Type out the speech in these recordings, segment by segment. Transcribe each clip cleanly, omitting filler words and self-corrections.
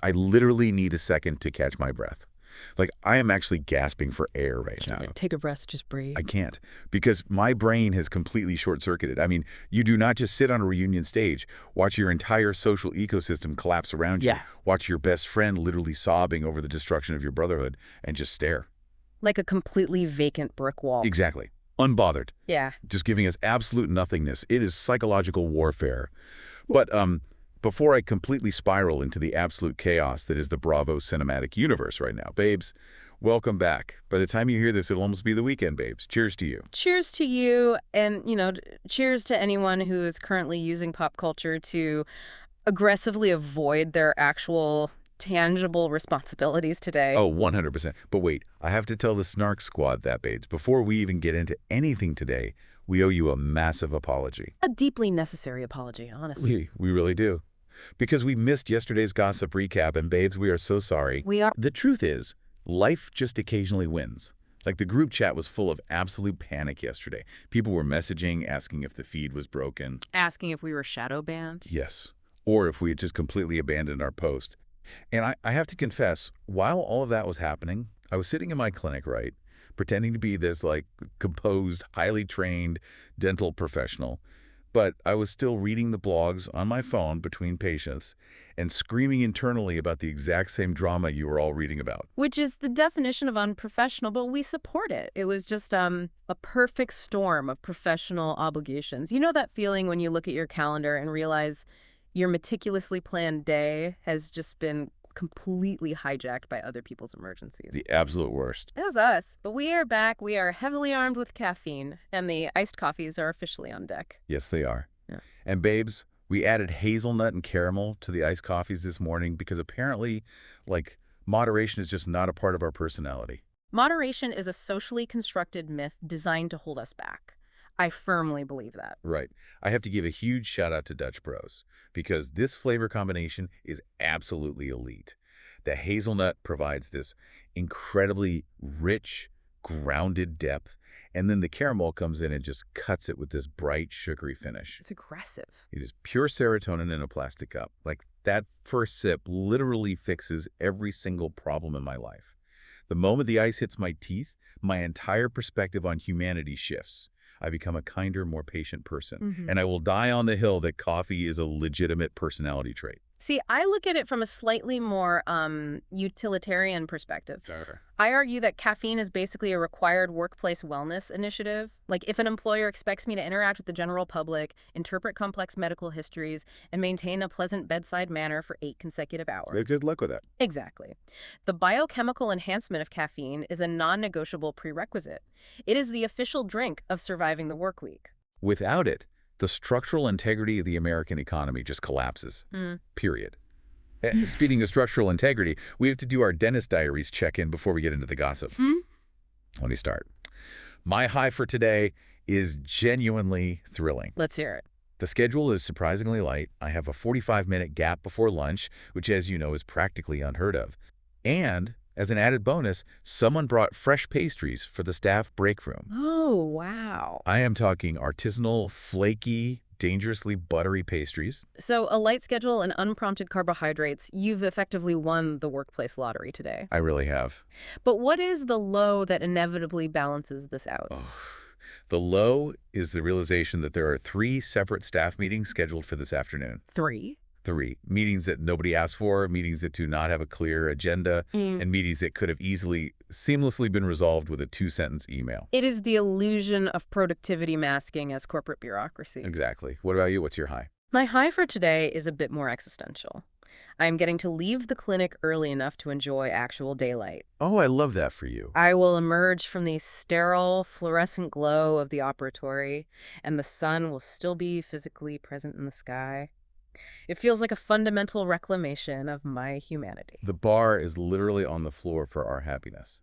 I literally need a second to catch my breath. Like, I am actually gasping for air right now. Take a breath, just breathe. I can't, because my brain has completely short-circuited. I mean, you do not just sit on a reunion stage, watch your entire social ecosystem collapse around you, Yeah. watch your best friend literally sobbing over the destruction of your brotherhood, and just stare. Like a completely vacant brick wall. Exactly. Unbothered. Yeah. Just giving us absolute nothingness. It is psychological warfare. But before I completely spiral into the absolute chaos that is the Bravo cinematic universe right now, babes, welcome back. By the time you hear this, it'll almost be the weekend, babes. Cheers to you. Cheers to you, and, cheers to anyone who is currently using pop culture to aggressively avoid their actual tangible responsibilities today. Oh, 100%. But wait, I have to tell the Snark squad that, babes. Before we even get into anything today, we owe you a massive apology. A deeply necessary apology, honestly. We really do. Because we missed yesterday's gossip recap, and babes, we are so sorry. We are. The truth is, life just occasionally wins. Like, the group chat was full of absolute panic yesterday. People were messaging, asking if the feed was broken. Asking if we were shadow banned? Yes. Or if we had just completely abandoned our post. And I have to confess, while all of that was happening, I was sitting in my clinic, right, pretending to be this, like, composed, highly trained dental professional. But I was still reading the blogs on my phone between patients and screaming internally about the exact same drama you were all reading about. Which is the definition of unprofessional, but we support it. It was just a perfect storm of professional obligations. You know that feeling when you look at your calendar and realize your meticulously planned day has just been completely hijacked by other people's emergencies? The absolute worst. It was us, but we are back. We are heavily armed with caffeine, and the iced coffees are officially on deck. Yes, they are. Yeah. And babes, we added hazelnut and caramel to the iced coffees this morning because apparently, like, moderation is just not a part of our personality. Moderation is a socially constructed myth designed to hold us back. I firmly believe that. Right. I have to give a huge shout out to Dutch Bros because this flavor combination is absolutely elite. The hazelnut provides this incredibly rich, grounded depth, and then the caramel comes in and just cuts it with this bright, sugary finish. It's aggressive. It is pure serotonin in a plastic cup. Like, that first sip literally fixes every single problem in my life. The moment the ice hits my teeth, my entire perspective on humanity shifts. I become a kinder, more patient person. And I will die on the hill that coffee is a legitimate personality trait. See, I look at it from a slightly more utilitarian perspective. Sure. I argue that caffeine is basically a required workplace wellness initiative. Like, if an employer expects me to interact with the general public, interpret complex medical histories, and maintain a pleasant bedside manner for 8 consecutive hours. Good luck with that. Exactly. The biochemical enhancement of caffeine is a non-negotiable prerequisite. It is the official drink of surviving the work week. Without it, the structural integrity of the American economy just collapses. Period. Speaking of structural integrity, we have to do our dentist diaries check-in before we get into the gossip. Let me start. My high for today is genuinely thrilling. Let's hear it. The schedule is surprisingly light. I have a 45-minute gap before lunch, which, as you know, is practically unheard of. And as an added bonus, someone brought fresh pastries for the staff break room. Oh, wow. I am talking artisanal, flaky, dangerously buttery pastries. So a light schedule and unprompted carbohydrates, you've effectively won the workplace lottery today. I really have. But what is the low that inevitably balances this out? The low is the realization that there are 3 separate staff meetings scheduled for this afternoon. 3? 3. Meetings that nobody asked for, meetings that do not have a clear agenda, and meetings that could have easily, seamlessly been resolved with a 2-sentence email. It is the illusion of productivity masking as corporate bureaucracy. Exactly. What about you? What's your high? My high for today is a bit more existential. I am getting to leave the clinic early enough to enjoy actual daylight. Oh, I love that for you. I will emerge from the sterile, fluorescent glow of the operatory, and the sun will still be physically present in the sky. It feels like a fundamental reclamation of my humanity. The bar is literally on the floor for our happiness.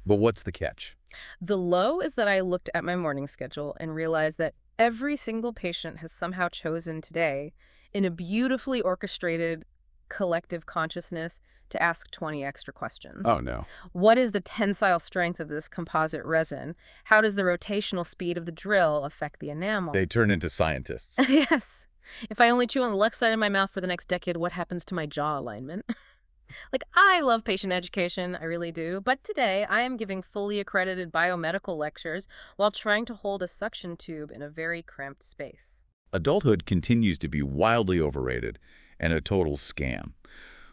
But what's the catch? The low is that I looked at my morning schedule and realized that every single patient has somehow chosen today, in a beautifully orchestrated collective consciousness, to ask 20 extra questions. Oh, no. What is the tensile strength of this composite resin? How does the rotational speed of the drill affect the enamel? They turn into scientists. Yes. If I only chew on the left side of my mouth for the next decade, what happens to my jaw alignment? Like, I love patient education, I really do, but today I am giving fully accredited biomedical lectures while trying to hold a suction tube in a very cramped space. Adulthood continues to be wildly overrated and a total scam.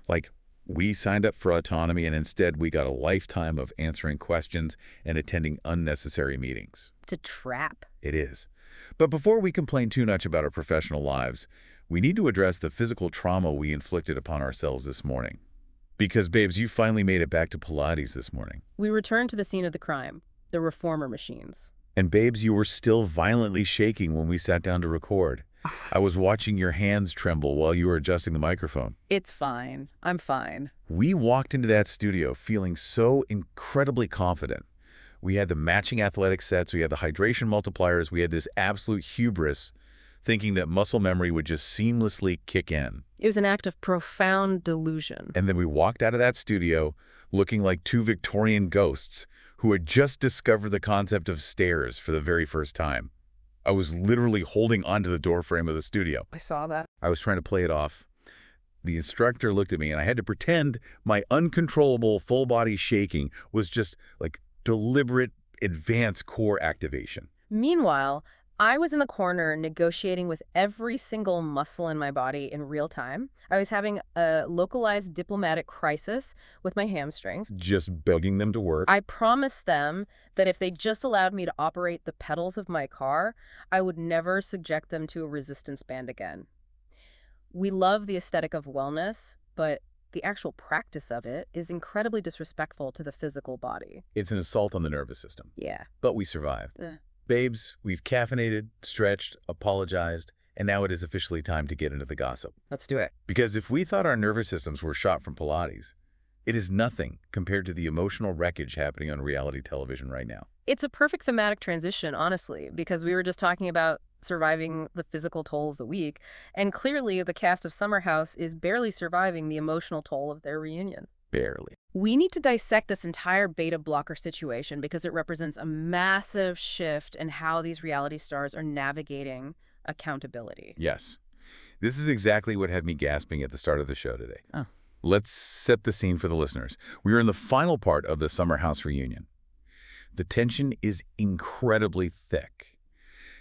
Like, we signed up for autonomy and instead we got a lifetime of answering questions and attending unnecessary meetings. It's a trap. It is. But before we complain too much about our professional lives, we need to address the physical trauma we inflicted upon ourselves this morning. Because, babes, you finally made it back to Pilates this morning. We returned to the scene of the crime, the reformer machines. And, babes, you were still violently shaking when we sat down to record. I was watching your hands tremble while you were adjusting the microphone. It's fine. I'm fine. We walked into that studio feeling so incredibly confident. We had the matching athletic sets, we had the hydration multipliers, we had this absolute hubris, thinking that muscle memory would just seamlessly kick in. It was an act of profound delusion. And then we walked out of that studio looking like two Victorian ghosts who had just discovered the concept of stairs for the very first time. I was literally holding onto the doorframe of the studio. I saw that. I was trying to play it off. The instructor looked at me and I had to pretend my uncontrollable full-body shaking was just like deliberate advanced core activation. Meanwhile, I was in the corner negotiating with every single muscle in my body in real time. I was having a localized diplomatic crisis with my hamstrings. Just begging them to work. I promised them that if they just allowed me to operate the pedals of my car, I would never subject them to a resistance band again. We love the aesthetic of wellness, but the actual practice of it is incredibly disrespectful to the physical body. It's an assault on the nervous system. Yeah. But we survived. Babes, we've caffeinated, stretched, apologized, and now it is officially time to get into the gossip. Let's do it. Because if we thought our nervous systems were shot from Pilates, it is nothing compared to the emotional wreckage happening on reality television right now. It's a perfect thematic transition, honestly, because we were just talking about surviving the physical toll of the week, and clearly the cast of Summer House is barely surviving the emotional toll of their reunion. Barely. We need to dissect this entire beta blocker situation because it represents a massive shift in how these reality stars are navigating accountability. Yes. This is exactly what had me gasping at the start of the show today. Oh. Let's set the scene for the listeners. We are in the final part of the Summer House reunion. The tension is incredibly thick.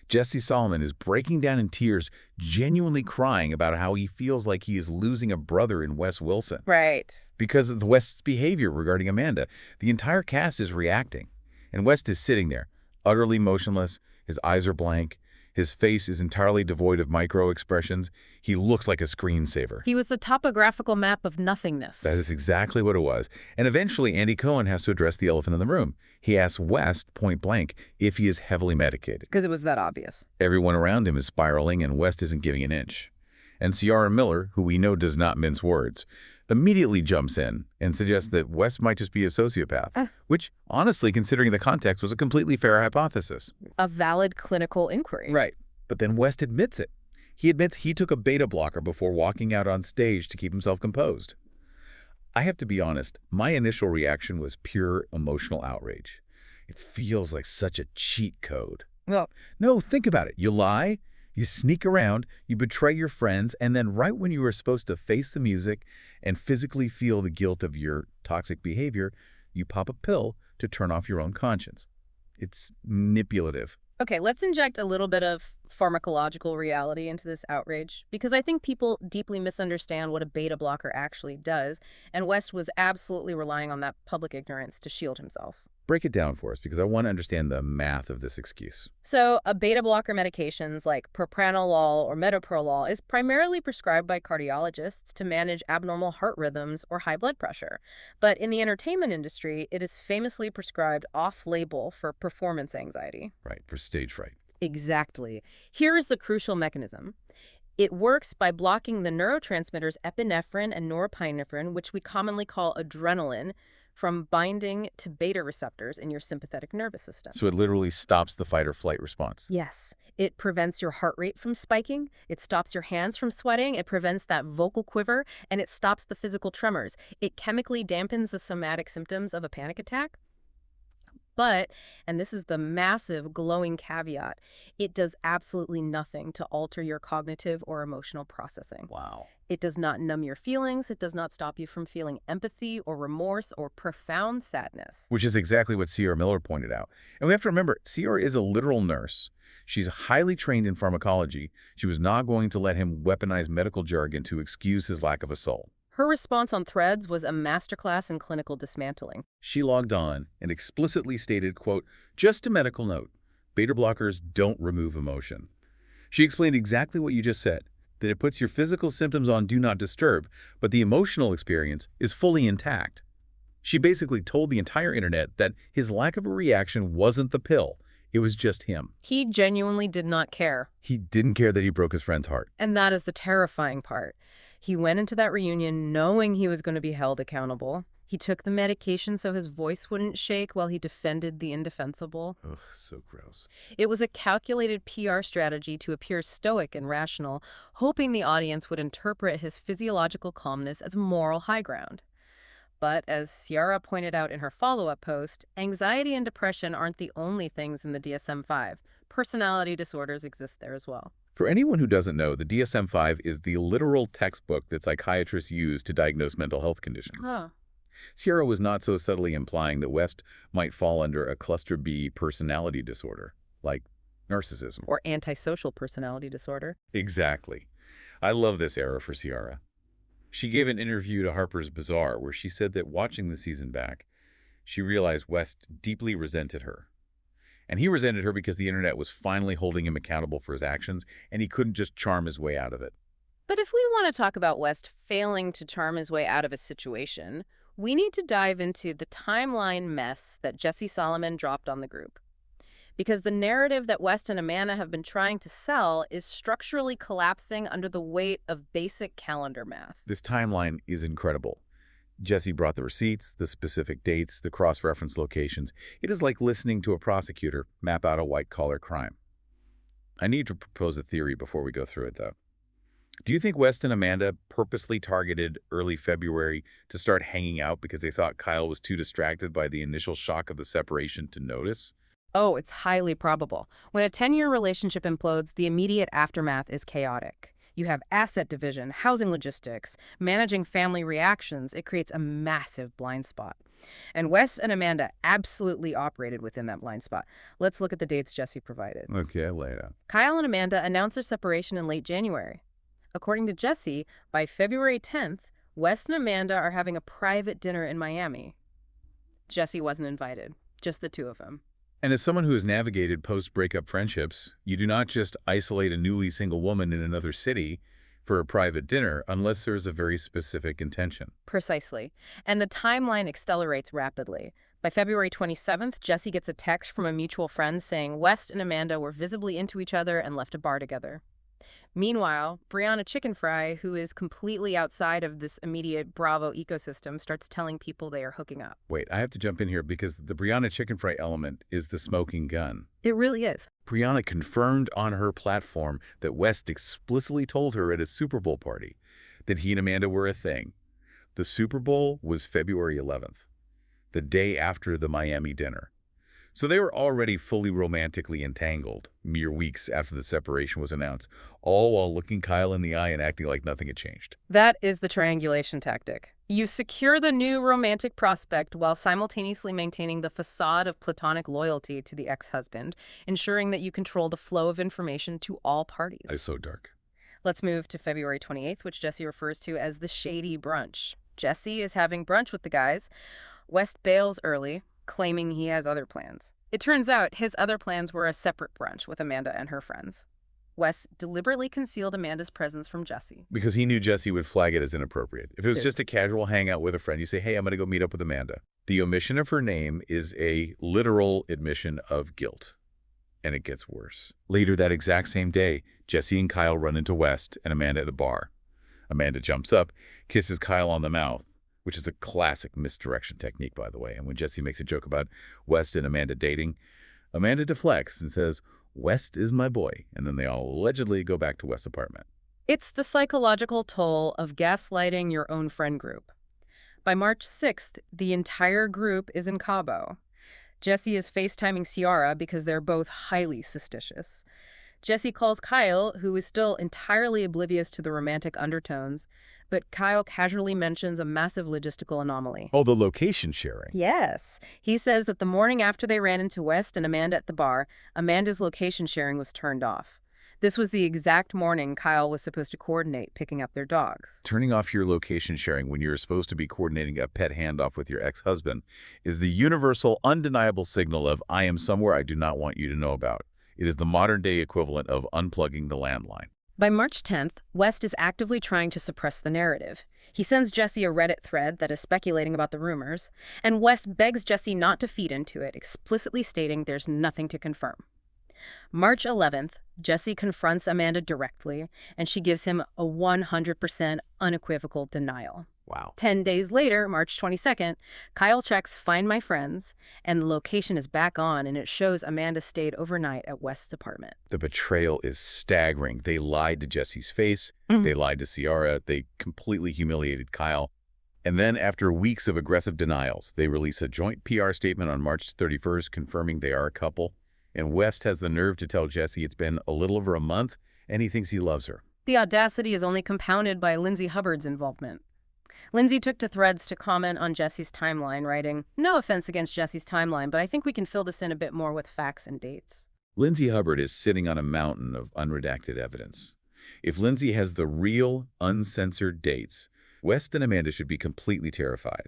Jesse Solomon is breaking down in tears, genuinely crying about how he feels like he is losing a brother in Wes Wilson. Right. Because of the West's behavior regarding Amanda, the entire cast is reacting. And West is sitting there, utterly motionless, his eyes are blank, his face is entirely devoid of micro-expressions. He looks like a screensaver. He was a topographical map of nothingness. That is exactly what it was. And eventually, Andy Cohen has to address the elephant in the room. He asks West, point blank, if he is heavily medicated. Because it was that obvious. Everyone around him is spiraling, and West isn't giving an inch. And Ciara Miller, who we know does not mince words, immediately jumps in and suggests that West might just be a sociopath, which, honestly, considering the context, was a completely fair hypothesis. A valid clinical inquiry. Right. But then West admits it. He admits he took a beta blocker before walking out on stage to keep himself composed. I have to be honest, my initial reaction was pure emotional outrage. It feels like such a cheat code. Well, No, think about it. You lie, you sneak around, you betray your friends, and then right when you are supposed to face the music and physically feel the guilt of your toxic behavior, you pop a pill to turn off your own conscience. It's manipulative. okay, let's inject a little bit of pharmacological reality into this outrage, because I think people deeply misunderstand what a beta blocker actually does, and West was absolutely relying on that public ignorance to shield himself. Break it down for us, because I want to understand the math of this excuse. So a beta blocker medications like propranolol or metoprolol is primarily prescribed by cardiologists to manage abnormal heart rhythms or high blood pressure. But in the entertainment industry, it is famously prescribed off-label for performance anxiety. Right, for stage fright. Exactly. Here is the crucial mechanism. It works by blocking the neurotransmitters epinephrine and norepinephrine, which we commonly call adrenaline, from binding to beta receptors in your sympathetic nervous system. So it literally stops the fight or flight response. Yes. It prevents your heart rate from spiking, it stops your hands from sweating, it prevents that vocal quiver, and it stops the physical tremors. It chemically dampens the somatic symptoms of a panic attack. But, and this is the massive glowing caveat, it does absolutely nothing to alter your cognitive or emotional processing. Wow. It does not numb your feelings. It does not stop you from feeling empathy or remorse or profound sadness. Which is exactly what Sierra Miller pointed out. And we have to remember, Sierra is a literal nurse. She's highly trained in pharmacology. She was not going to let him weaponize medical jargon to excuse his lack of a soul. Her response on Threads was a masterclass in clinical dismantling. She logged on and explicitly stated, quote, "Just a medical note. Beta blockers don't remove emotion." She explained exactly what you just said, that it puts your physical symptoms on Do Not Disturb, but the emotional experience is fully intact. She basically told the entire internet that his lack of a reaction wasn't the pill. It was just him. He genuinely did not care. He didn't care that he broke his friend's heart. And that is the terrifying part. He went into that reunion knowing he was going to be held accountable. He took the medication so his voice wouldn't shake while he defended the indefensible. Ugh, so gross. It was a calculated PR strategy to appear stoic and rational, hoping the audience would interpret his physiological calmness as moral high ground. But as Sierra pointed out in her follow-up post, anxiety and depression aren't the only things in the DSM-5. Personality disorders exist there as well. For anyone who doesn't know, the DSM-5 is the literal textbook that psychiatrists use to diagnose mental health conditions. Huh. Sierra was not so subtly implying that West might fall under a cluster B personality disorder, like narcissism. Or antisocial personality disorder. Exactly. I love this era for Sierra. She gave an interview to Harper's Bazaar where she said that watching the season back, she realized West deeply resented her. And he resented her because the internet was finally holding him accountable for his actions, and he couldn't just charm his way out of it. But if we want to talk about West failing to charm his way out of a situation, we need to dive into the timeline mess that Jesse Solomon dropped on the group. Because the narrative that West and Amanda have been trying to sell is structurally collapsing under the weight of basic calendar math. This timeline is incredible. Jesse brought the receipts, the specific dates, the cross-reference locations. It is like listening to a prosecutor map out a white-collar crime. I need to propose a theory before we go through it, though. Do you think West and Amanda purposely targeted early February to start hanging out because they thought Kyle was too distracted by the initial shock of the separation to notice? Oh, it's highly probable. When a 10-year relationship implodes, the immediate aftermath is chaotic. You have asset division, housing logistics, managing family reactions. It creates a massive blind spot. And Wes and Amanda absolutely operated within that blind spot. Let's look at the dates Jesse provided. Okay, lay it out. Kyle and Amanda announced their separation in late January. According to Jesse, by February 10th, Wes and Amanda are having a private dinner in Miami. Jesse wasn't invited, just the two of them. And as someone who has navigated post-breakup friendships, you do not just isolate a newly single woman in another city for a private dinner unless there's a very specific intention. Precisely. And the timeline accelerates rapidly. By February 27th, Jesse gets a text from a mutual friend saying West and Amanda were visibly into each other and left a bar together. Meanwhile, Brianna Chicken Fry, who is completely outside of this immediate Bravo ecosystem, starts telling people they are hooking up. Wait, I have to jump in here because the Brianna Chicken Fry element is the smoking gun. It really is. Brianna confirmed on her platform that West explicitly told her at a Super Bowl party that he and Amanda were a thing. The Super Bowl was February 11th, the day after the Miami dinner. So they were already fully romantically entangled mere weeks after the separation was announced, all while looking Kyle in the eye and acting like nothing had changed. That is the triangulation tactic. You secure the new romantic prospect while simultaneously maintaining the facade of platonic loyalty to the ex-husband, ensuring that you control the flow of information to all parties. It's so dark. Let's move to February 28th, which Jesse refers to as the shady brunch. Jesse is having brunch with the guys. West bails early, claiming he has other plans. It turns out his other plans were a separate brunch with Amanda and her friends. Wes deliberately concealed Amanda's presence from Jesse. Because he knew Jesse would flag it as inappropriate. If it was just a casual hangout with a friend, you say, hey, I'm going to go meet up with Amanda. The omission of her name is a literal admission of guilt. And it gets worse. Later that exact same day, Jesse and Kyle run into West and Amanda at the bar. Amanda jumps up, kisses Kyle on the mouth, which is a classic misdirection technique, by the way. And when Jesse makes a joke about West and Amanda dating, Amanda deflects and says, West is my boy. And then they all allegedly go back to West's apartment. It's the psychological toll of gaslighting your own friend group. By March 6th, the entire group is in Cabo. Jesse is FaceTiming Ciara because they're both highly suspicious. Jesse calls Kyle, who is still entirely oblivious to the romantic undertones, but Kyle casually mentions a massive logistical anomaly. Oh, the location sharing. Yes. He says that the morning after they ran into West and Amanda at the bar, Amanda's location sharing was turned off. This was the exact morning Kyle was supposed to coordinate picking up their dogs. Turning off your location sharing when you're supposed to be coordinating a pet handoff with your ex-husband is the universal, undeniable signal of I am somewhere I do not want you to know about. It is the modern-day equivalent of unplugging the landline. By March 10th, West is actively trying to suppress the narrative. He sends Jesse a Reddit thread that is speculating about the rumors, and West begs Jesse not to feed into it, explicitly stating there's nothing to confirm. March 11th, Jesse confronts Amanda directly, and she gives him a 100% unequivocal denial. Wow. 10 days later, March 22nd, Kyle checks Find My Friends, and the location is back on, and it shows Amanda stayed overnight at West's apartment. The betrayal is staggering. They lied to Jesse's face. They lied to Ciara. They completely humiliated Kyle. And then, after weeks of aggressive denials, they release a joint PR statement on March 31st confirming they are a couple. And West has the nerve to tell Jesse it's been a little over a month, and he thinks he loves her. The audacity is only compounded by Lindsay Hubbard's involvement. Lindsay took to Threads to comment on Jesse's timeline, writing, "No offense against Jesse's timeline, but I think we can fill this in a bit more with facts and dates." Lindsay Hubbard is sitting on a mountain of unredacted evidence. If Lindsay has the real, uncensored dates, West and Amanda should be completely terrified.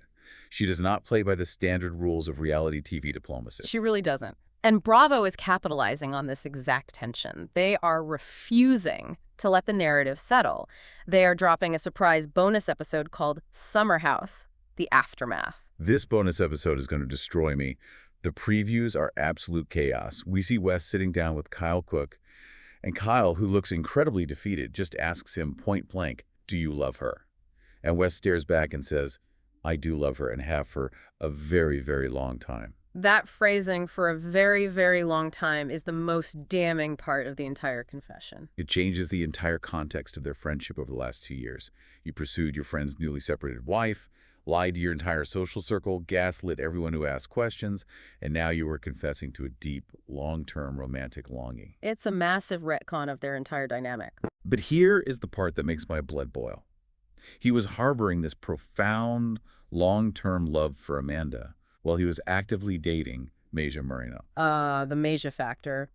She does not play by the standard rules of reality TV diplomacy. She really doesn't. And Bravo is capitalizing on this exact tension. They are refusing to let the narrative settle. They are dropping a surprise bonus episode called Summer House, The Aftermath. This bonus episode is going to destroy me. The previews are absolute chaos. We see West sitting down with Kyle Cooke, and Kyle, who looks incredibly defeated, just asks him point blank, "Do you love her?" And West stares back and says, "I do love her and have for a very, very long time." That phrasing, "for a very, very long time," is the most damning part of the entire confession. It changes the entire context of their friendship over the last 2 years. You pursued your friend's newly separated wife, lied to your entire social circle, gaslit everyone who asked questions, and now you are confessing to a deep, long-term romantic longing. It's a massive retcon of their entire dynamic. But here is the part that makes my blood boil. He was harboring this profound, long-term love for Amanda while he was actively dating Maja Moreno. The Maja factor.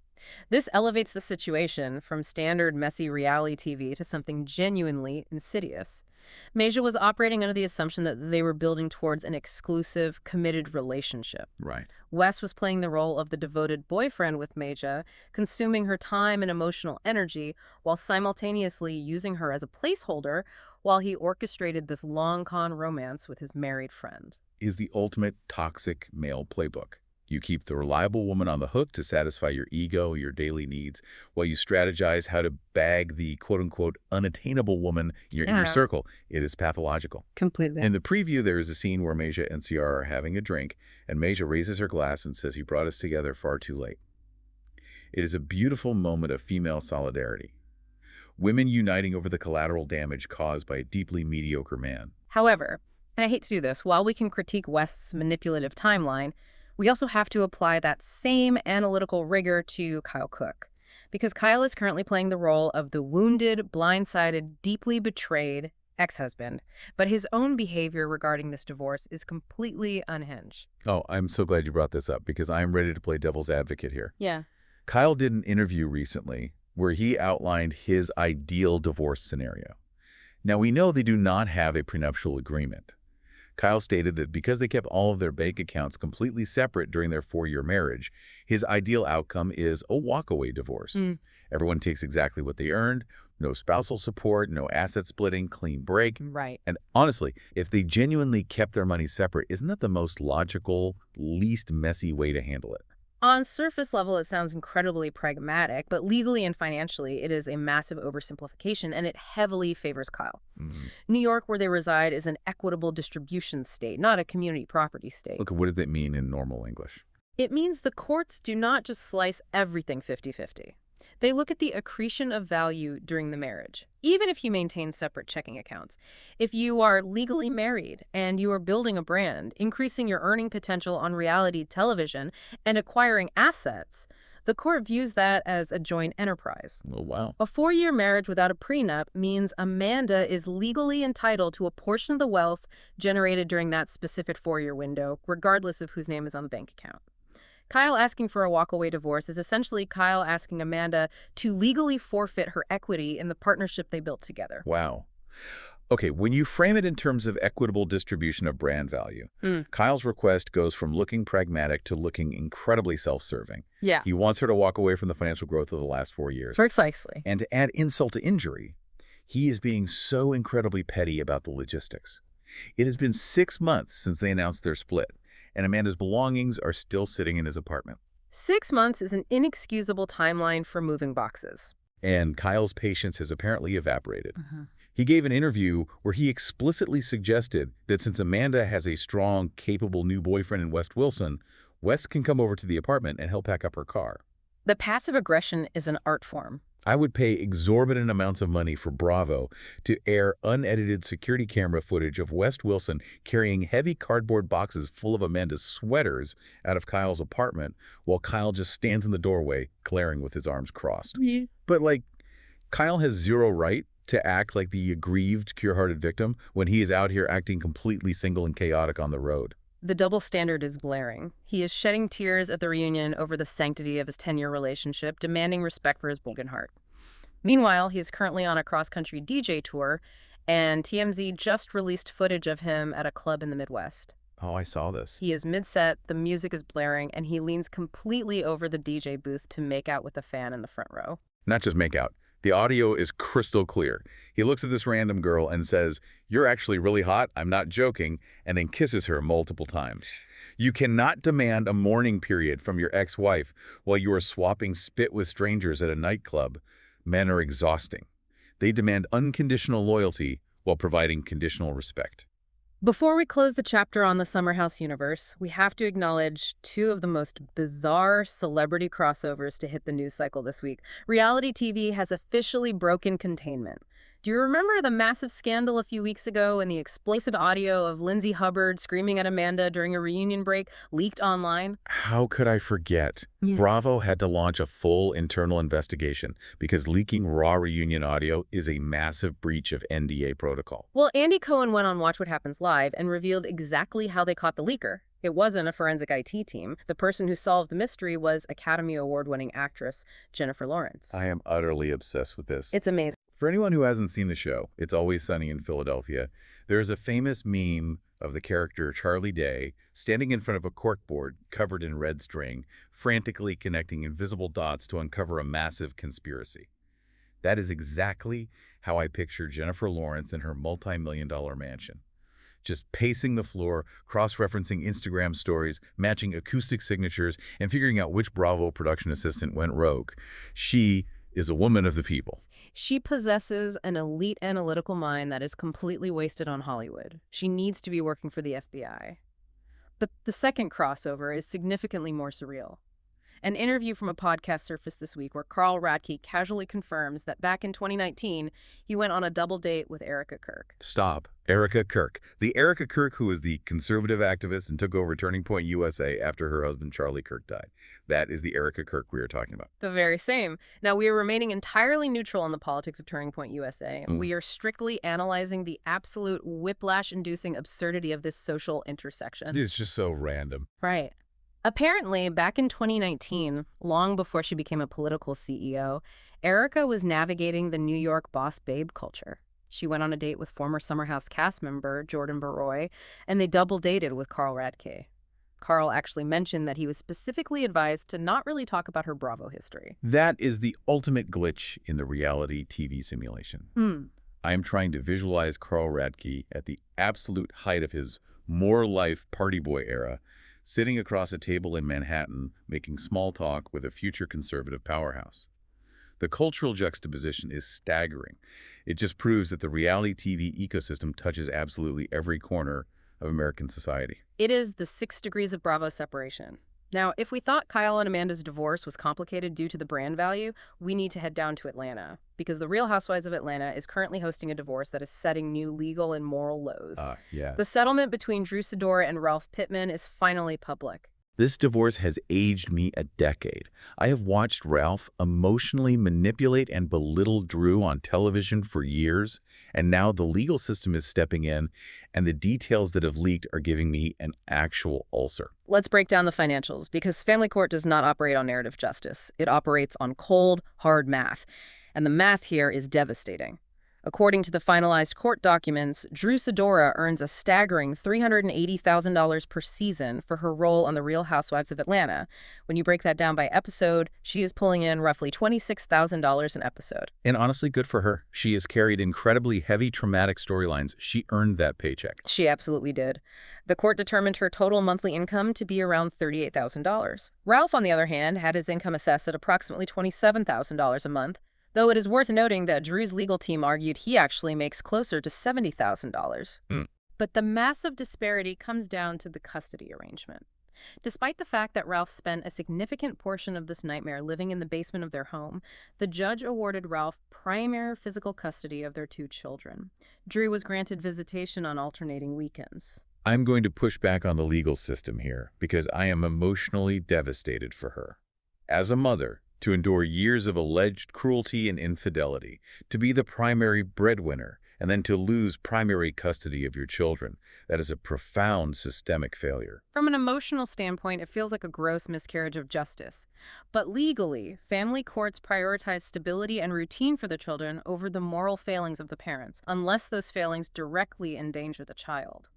This elevates the situation from standard messy reality TV to something genuinely insidious. Maja was operating under the assumption that they were building towards an exclusive, committed relationship. Right. Wes was playing the role of the devoted boyfriend with Maja, consuming her time and emotional energy while simultaneously using her as a placeholder while he orchestrated this long-con romance with his married friend. Is the ultimate toxic male playbook. You keep the reliable woman on the hook to satisfy your ego, your daily needs, while you strategize how to bag the quote-unquote unattainable woman in your inner circle. It is pathological. Completely. In the preview, there is a scene where Maja and Ciara are having a drink, and Maja raises her glass and says, "You brought us together far too late." It is a beautiful moment of female solidarity. Women uniting over the collateral damage caused by a deeply mediocre man. However, and I hate to do this, while we can critique West's manipulative timeline, we also have to apply that same analytical rigor to Kyle Cooke, because Kyle is currently playing the role of the wounded, blindsided, deeply betrayed ex-husband, but his own behavior regarding this divorce is completely unhinged. Oh, I'm so glad you brought this up, because I'm ready to play devil's advocate here. Yeah. Kyle did an interview recently where he outlined his ideal divorce scenario. Now, we know they do not have a prenuptial agreement. Kyle stated that because they kept all of their bank accounts completely separate during their 4-year marriage, his ideal outcome is a walkaway divorce. Everyone takes exactly what they earned, no spousal support, no asset splitting, clean break. Right. And honestly, if they genuinely kept their money separate, isn't that the most logical, least messy way to handle it? On surface level, it sounds incredibly pragmatic, but legally and financially, it is a massive oversimplification, and it heavily favors Kyle. New York, where they reside, is an equitable distribution state, not a community property state. Look, what does it mean in normal English? It means the courts do not just slice everything 50-50. They look at the accretion of value during the marriage, even if you maintain separate checking accounts. If you are legally married and you are building a brand, increasing your earning potential on reality television, and acquiring assets, the court views that as a joint enterprise. Oh, wow. A 4-year marriage without a prenup means Amanda is legally entitled to a portion of the wealth generated during that specific 4-year window, regardless of whose name is on the bank account. Kyle asking for a walkaway divorce is essentially Kyle asking Amanda to legally forfeit her equity in the partnership they built together. Wow. Okay, when you frame it in terms of equitable distribution of brand value, Kyle's request goes from looking pragmatic to looking incredibly self-serving. Yeah. He wants her to walk away from the financial growth of the last 4 years. Precisely. And to add insult to injury, he is being so incredibly petty about the logistics. It has been 6 months since they announced their split, and Amanda's belongings are still sitting in his apartment. 6 months is an inexcusable timeline for moving boxes. And Kyle's patience has apparently evaporated. He gave an interview where he explicitly suggested that since Amanda has a strong, capable new boyfriend in West Wilson, West can come over to the apartment and help pack up her car. The passive aggression is an art form. I would pay exorbitant amounts of money for Bravo to air unedited security camera footage of West Wilson carrying heavy cardboard boxes full of Amanda's sweaters out of Kyle's apartment while Kyle just stands in the doorway, glaring with his arms crossed. But, Kyle has zero right to act like the aggrieved, pure-hearted victim when he is out here acting completely single and chaotic on the road. The double standard is glaring. He is shedding tears at the reunion over the sanctity of his 10-year relationship, demanding respect for his broken heart. Meanwhile, he is currently on a cross-country DJ tour, and TMZ just released footage of him at a club in the Midwest. Oh, I saw this. He is mid-set, the music is blaring, and he leans completely over the DJ booth to make out with a fan in the front row. Not just make out. The audio is crystal clear. He looks at this random girl and says, "You're actually really hot, I'm not joking," and then kisses her multiple times. You cannot demand a mourning period from your ex-wife while you are swapping spit with strangers at a nightclub. Men are exhausting. They demand unconditional loyalty while providing conditional respect. Before we close the chapter on the Summer House universe, we have to acknowledge two of the most bizarre celebrity crossovers to hit the news cycle this week. Reality TV has officially broken containment. Do you remember the massive scandal a few weeks ago and the explicit audio of Lindsay Hubbard screaming at Amanda during a reunion break leaked online? How could I forget? Bravo had to launch a full internal investigation because leaking raw reunion audio is a massive breach of NDA protocol. Well, Andy Cohen went on Watch What Happens Live and revealed exactly how they caught the leaker. It wasn't a forensic IT team. The person who solved the mystery was Academy Award-winning actress Jennifer Lawrence. I am utterly obsessed with this. It's amazing. For anyone who hasn't seen the show, It's Always Sunny in Philadelphia, there is a famous meme of the character Charlie Day standing in front of a corkboard covered in red string, frantically connecting invisible dots to uncover a massive conspiracy. That is exactly how I picture Jennifer Lawrence in her multi-million-dollar mansion. Just pacing the floor, cross-referencing Instagram stories, matching acoustic signatures, and figuring out which Bravo production assistant went rogue. She is a woman of the people. She possesses an elite analytical mind that is completely wasted on Hollywood. She needs to be working for the FBI. But the second crossover is significantly more surreal. An interview from a podcast surfaced this week where Carl Radke casually confirms that back in 2019, he went on a double date with Erica Kirk. Stop. Erica Kirk. The Erica Kirk who was the conservative activist and took over Turning Point USA after her husband Charlie Kirk died. That is the Erica Kirk we are talking about. The very same. Now, we are remaining entirely neutral on the politics of Turning Point USA. We are strictly analyzing the absolute whiplash-inducing absurdity of this social intersection. It's just so random. Right. Apparently, back in 2019, long before she became a political CEO, Erica was navigating the New York boss babe culture. She went on a date with former Summer House cast member Jordan Baroy, and they double dated with Carl Radke. Carl actually mentioned that he was specifically advised to not really talk about her Bravo history. That is the ultimate glitch in the reality TV simulation. I am trying to visualize Carl Radke at the absolute height of his more life party boy era, sitting across a table in Manhattan, making small talk with a future conservative powerhouse. The cultural juxtaposition is staggering. It just proves that the reality TV ecosystem touches absolutely every corner of American society. It is the 6 degrees of Bravo separation. Now, if we thought Kyle and Amanda's divorce was complicated due to the brand value, we need to head down to Atlanta, because the Real Housewives of Atlanta is currently hosting a divorce that is setting new legal and moral lows. Yeah. The settlement between Drew Sidora and Ralph Pittman is finally public. This divorce has aged me a decade. I have watched Ralph emotionally manipulate and belittle Drew on television for years, and now the legal system is stepping in, and the details that have leaked are giving me an actual ulcer. Let's break down the financials, because family court does not operate on narrative justice. It operates on cold, hard math. And the math here is devastating. According to the finalized court documents, Drew Sidora earns a staggering $380,000 per season for her role on The Real Housewives of Atlanta. When you break that down by episode, she is pulling in roughly $26,000 an episode. And honestly, good for her. She has carried incredibly heavy, traumatic storylines. She earned that paycheck. She absolutely did. The court determined her total monthly income to be around $38,000. Ralph, on the other hand, had his income assessed at approximately $27,000 a month, though it is worth noting that Drew's legal team argued he actually makes closer to $70,000. But the massive disparity comes down to the custody arrangement. Despite the fact that Ralph spent a significant portion of this nightmare living in the basement of their home, the judge awarded Ralph primary physical custody of their 2 children. Drew was granted visitation on alternating weekends. I'm going to push back on the legal system here because I am emotionally devastated for her. As a mother, to endure years of alleged cruelty and infidelity, to be the primary breadwinner, and then to lose primary custody of your children. That is a profound systemic failure. From an emotional standpoint, it feels like a gross miscarriage of justice. But legally, family courts prioritize stability and routine for the children over the moral failings of the parents, unless those failings directly endanger the child.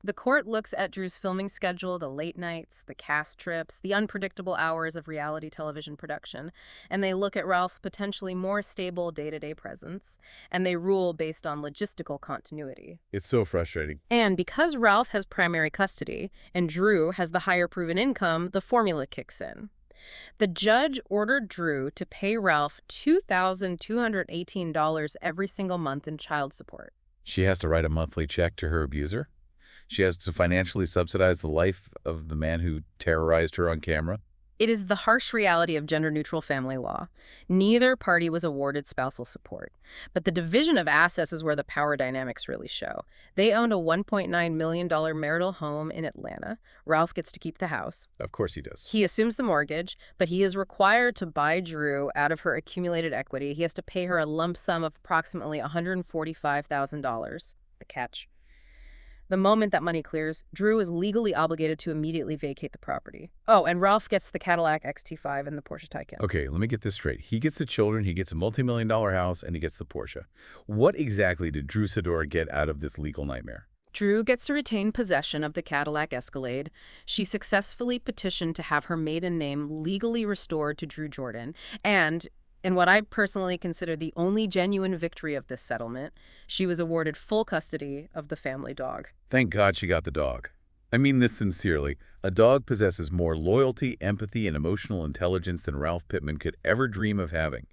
The court looks at Drew's filming schedule, the late nights, the cast trips, the unpredictable hours of reality television production, and they look at Ralph's potentially more stable day-to-day presence, and they rule based on logistical continuity. It's so frustrating. And because Ralph has primary custody and Drew has the higher proven income, the formula kicks in. The judge ordered Drew to pay Ralph $2,218 every single month in child support. She has to write a monthly check to her abuser? She has to financially subsidize the life of the man who terrorized her on camera? It is the harsh reality of gender-neutral family law. Neither party was awarded spousal support. But the division of assets is where the power dynamics really show. They owned a $1.9 million marital home in Atlanta. Ralph gets to keep the house. Of course he does. He assumes the mortgage, but he is required to buy Drew out of her accumulated equity. He has to pay her a lump sum of approximately $145,000. The catch: the moment that money clears, Drew is legally obligated to immediately vacate the property. Oh, and Ralph gets the Cadillac XT5 and the Porsche Taycan. Okay, let me get this straight. He gets the children, he gets a multi-million-dollar house, and he gets the Porsche. What exactly did Drew Sidora get out of this legal nightmare? Drew gets to retain possession of the Cadillac Escalade. She successfully petitioned to have her maiden name legally restored to Drew Jordan, and in what I personally consider the only genuine victory of this settlement, she was awarded full custody of the family dog. Thank God she got the dog. I mean this sincerely. A dog possesses more loyalty, empathy, and emotional intelligence than Ralph Pittman could ever dream of having.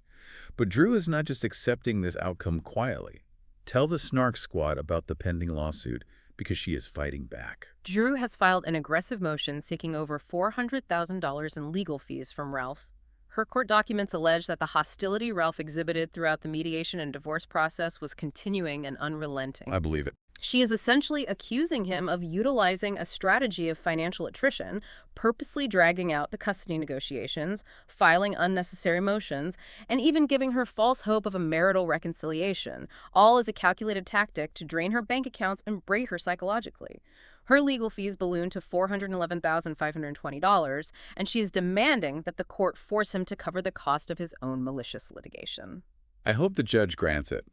But Drew is not just accepting this outcome quietly. Tell the Snark squad about the pending lawsuit, because she is fighting back. Drew has filed an aggressive motion seeking over $400,000 in legal fees from Ralph. Her court documents allege that the hostility Ralph exhibited throughout the mediation and divorce process was continuing and unrelenting. I believe it. She is essentially accusing him of utilizing a strategy of financial attrition, purposely dragging out the custody negotiations, filing unnecessary motions, and even giving her false hope of a marital reconciliation, all as a calculated tactic to drain her bank accounts and break her psychologically. Her legal fees balloon to $411,520, and she is demanding that the court force him to cover the cost of his own malicious litigation. I hope the judge grants it.